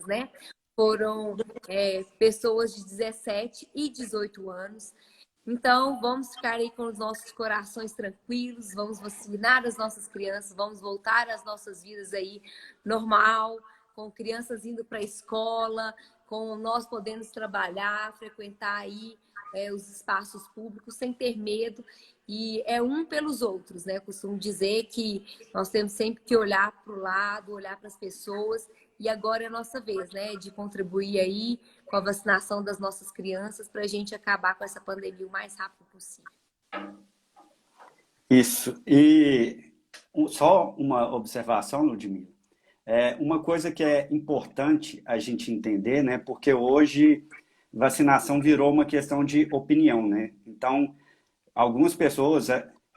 né? Foram pessoas de 17 e 18 anos. Então, vamos ficar aí com os nossos corações tranquilos, vamos vacinar as nossas crianças, vamos voltar às nossas vidas aí normal, com crianças indo para a escola, com nós podendo trabalhar, frequentar aí os espaços públicos sem ter medo, e um pelos outros, né? Eu costumo dizer que nós temos sempre que olhar para o lado, olhar para as pessoas, e agora é a nossa vez, né? De contribuir aí com a vacinação das nossas crianças para a gente acabar com essa pandemia o mais rápido possível. Isso. E só uma observação, Ludmila. Uma coisa que é importante a gente entender, né? Porque hoje vacinação virou uma questão de opinião, né? Então, algumas pessoas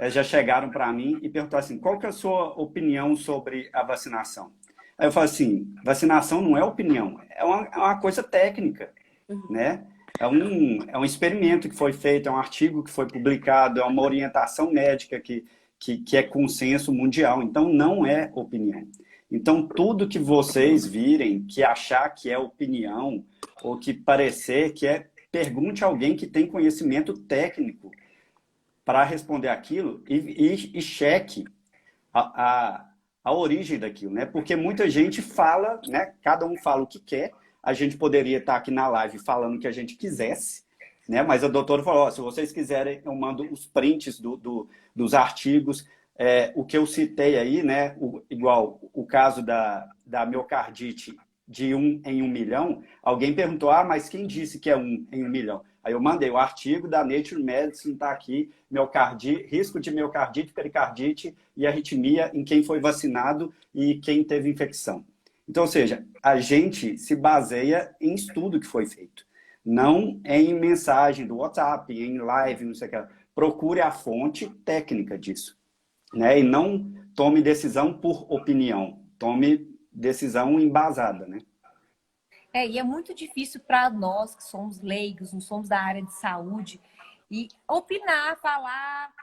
já chegaram para mim e perguntaram assim, qual que é a sua opinião sobre a vacinação? Aí eu falo assim, vacinação não é opinião, é uma coisa técnica, né? É um experimento que foi feito, é um artigo que foi publicado, é uma orientação médica que é consenso mundial, então não é opinião. Então, tudo que vocês virem, que achar que é opinião, ou que parecer que pergunte a alguém que tem conhecimento técnico para responder aquilo e cheque a origem daquilo, né? Porque muita gente fala, né? Cada um fala o que quer. A gente poderia estar aqui na live falando o que a gente quisesse, né? Mas a doutora falou, se vocês quiserem, eu mando os prints dos artigos. O que eu citei aí, né? Igual o caso da miocardite de 1 em 1 milhão, alguém perguntou, mas quem disse que é 1 em 1 milhão? Aí eu mandei o artigo da Nature Medicine, está aqui, risco de miocardite, pericardite e arritmia em quem foi vacinado e quem teve infecção. Então, ou seja, a gente se baseia em estudo que foi feito, não em mensagem do WhatsApp, em live, não sei o que. Procure a fonte técnica disso, né? E não tome decisão por opinião, tome decisão embasada, né? E é muito difícil para nós que somos leigos, não somos da área de saúde, e opinar, falar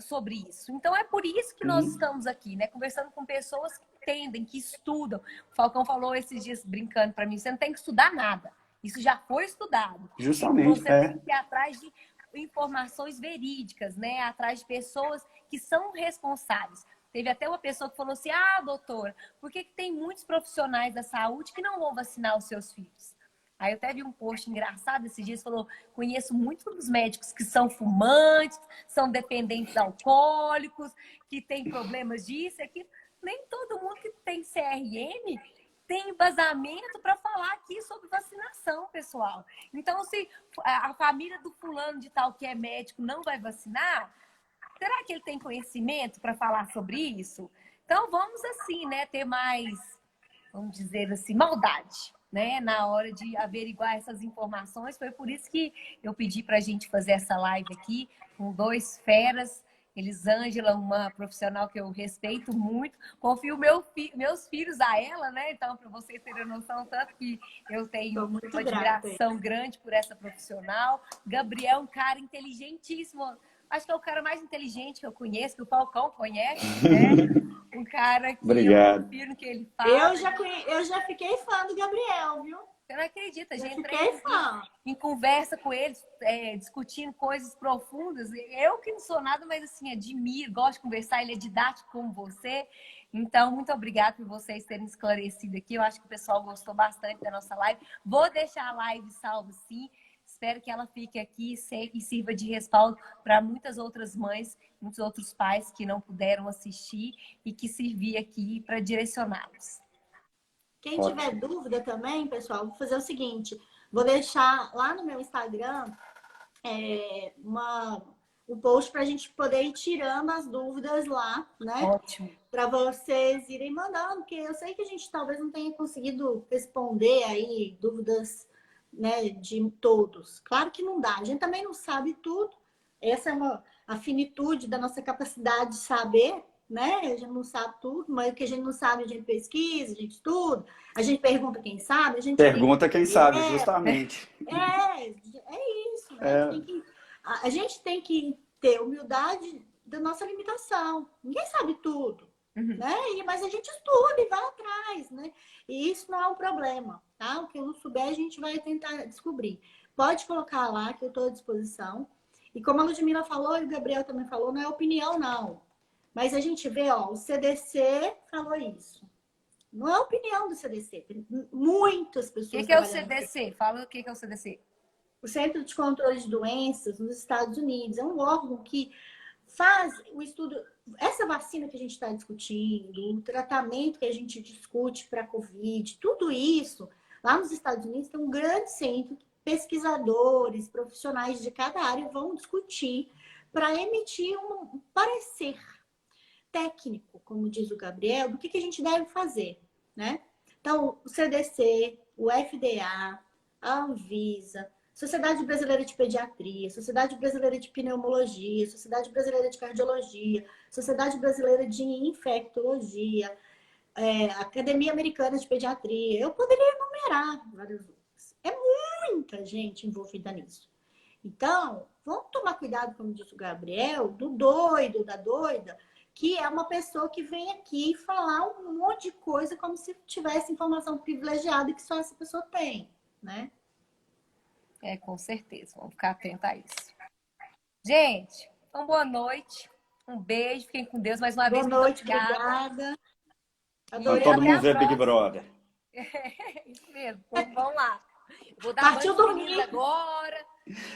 sobre isso. Então é por isso que nós estamos aqui, né? Conversando com pessoas que entendem, que estudam. O Falcão falou esses dias brincando para mim, você não tem que estudar nada. Isso já foi estudado. Justamente. Você tem que ir atrás de informações verídicas, né? Atrás de pessoas que são responsáveis. Teve até uma pessoa que falou assim, doutora, por que tem muitos profissionais da saúde que não vão vacinar os seus filhos? Aí eu até vi um post engraçado esses dias, falou, conheço muitos dos médicos que são fumantes, são dependentes alcoólicos, que têm problemas disso e aquilo. Nem todo mundo que tem CRM tem embasamento para falar aqui sobre vacinação, pessoal. Então, se a família do fulano de tal que é médico não vai vacinar, será que ele tem conhecimento para falar sobre isso? Então, vamos assim, né, ter mais, vamos dizer assim, maldade. né, na hora de averiguar essas informações. Foi por isso que eu pedi para a gente fazer essa live aqui com dois feras. Elisângela, uma profissional que eu respeito muito, confio meus filhos a ela, né? Então, para vocês terem noção, tanto que eu tenho uma admiração grande por essa profissional. Gabriel, um cara inteligentíssimo. Acho que é o cara mais inteligente que eu conheço, que o Falcão conhece, né? Um cara que Obrigado. eu confio no que ele fala. Eu já fiquei fã do Gabriel, viu? Você não acredita, a gente fiquei fã. Em conversa com eles, discutindo coisas profundas. Eu que não sou nada, mas assim, admiro, gosto de conversar, ele é didático como você. Então, muito obrigada por vocês terem esclarecido aqui. Eu acho que o pessoal gostou bastante da nossa live. Vou deixar a live salva, sim. Espero que ela fique aqui e sirva de respaldo para muitas outras mães, muitos outros pais que não puderam assistir e que servir aqui para direcioná-los. Quem tiver dúvida também, pessoal, vou fazer o seguinte. Vou deixar lá no meu Instagram um post para a gente poder ir tirando as dúvidas lá, né? Ótimo. Para vocês irem mandando, porque eu sei que a gente talvez não tenha conseguido responder aí dúvidas, né, de todos. Claro que não dá. A gente também não sabe tudo. Essa é a finitude da nossa capacidade de saber, né? A gente não sabe tudo, mas o que a gente não sabe, a gente pesquisa, a gente estuda, a gente pergunta quem sabe, a gente pergunta quem sabe, justamente. É isso, né? A gente tem que ter humildade da nossa limitação. Ninguém sabe tudo, né? Mas a gente estuda e vai atrás, né? E isso não é um problema, tá? O que eu não souber, a gente vai tentar descobrir. Pode colocar lá, que eu estou à disposição. E como a Ludmila falou e o Gabriel também falou, não é opinião, não. Mas a gente vê, ó, o CDC falou isso. Não é opinião do CDC. Tem muitas pessoas. O que é o CDC? Fala o que é o CDC. O Centro de Controle de Doenças nos Estados Unidos é um órgão que faz o estudo. Essa vacina que a gente está discutindo, o tratamento que a gente discute para a Covid, tudo isso, lá nos Estados Unidos tem um grande centro, pesquisadores, profissionais de cada área vão discutir para emitir um parecer técnico, como diz o Gabriel, do que a gente deve fazer, né? Então, o CDC, o FDA, a Anvisa, Sociedade Brasileira de Pediatria, Sociedade Brasileira de Pneumologia, Sociedade Brasileira de Cardiologia, Sociedade Brasileira de Infectologia, Academia Americana de Pediatria. Eu poderia enumerar várias outras. É muita gente envolvida nisso. Então, vamos tomar cuidado, como disse o Gabriel, do doido, da doida, que é uma pessoa que vem aqui falar um monte de coisa como se tivesse informação privilegiada que só essa pessoa tem, né? Com certeza. Vamos ficar atentos a isso. Gente, então boa noite. Um beijo. Fiquem com Deus mais uma vez. Boa noite, obrigada. Adorei. Todo mundo ver Big Brother. Isso mesmo. Então, vamos lá. Vou dar Partiu banho dormir agora.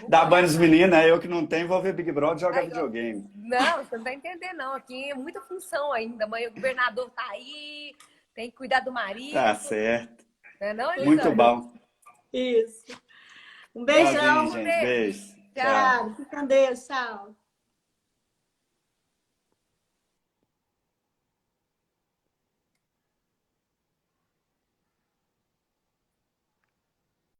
Dá banho nos meninos, eu que não tenho, vou ver Big Brother e jogar videogame. Não, você não tá entendendo, não. Aqui é muita função ainda. Amanhã o governador tá aí, tem que cuidar do marido. Tá certo. Não é não, Elisângela? Muito bom. Isso. Um beijão. Tchauzinho, gente. Beijo. Tchau. Fica com Deus. Tchau.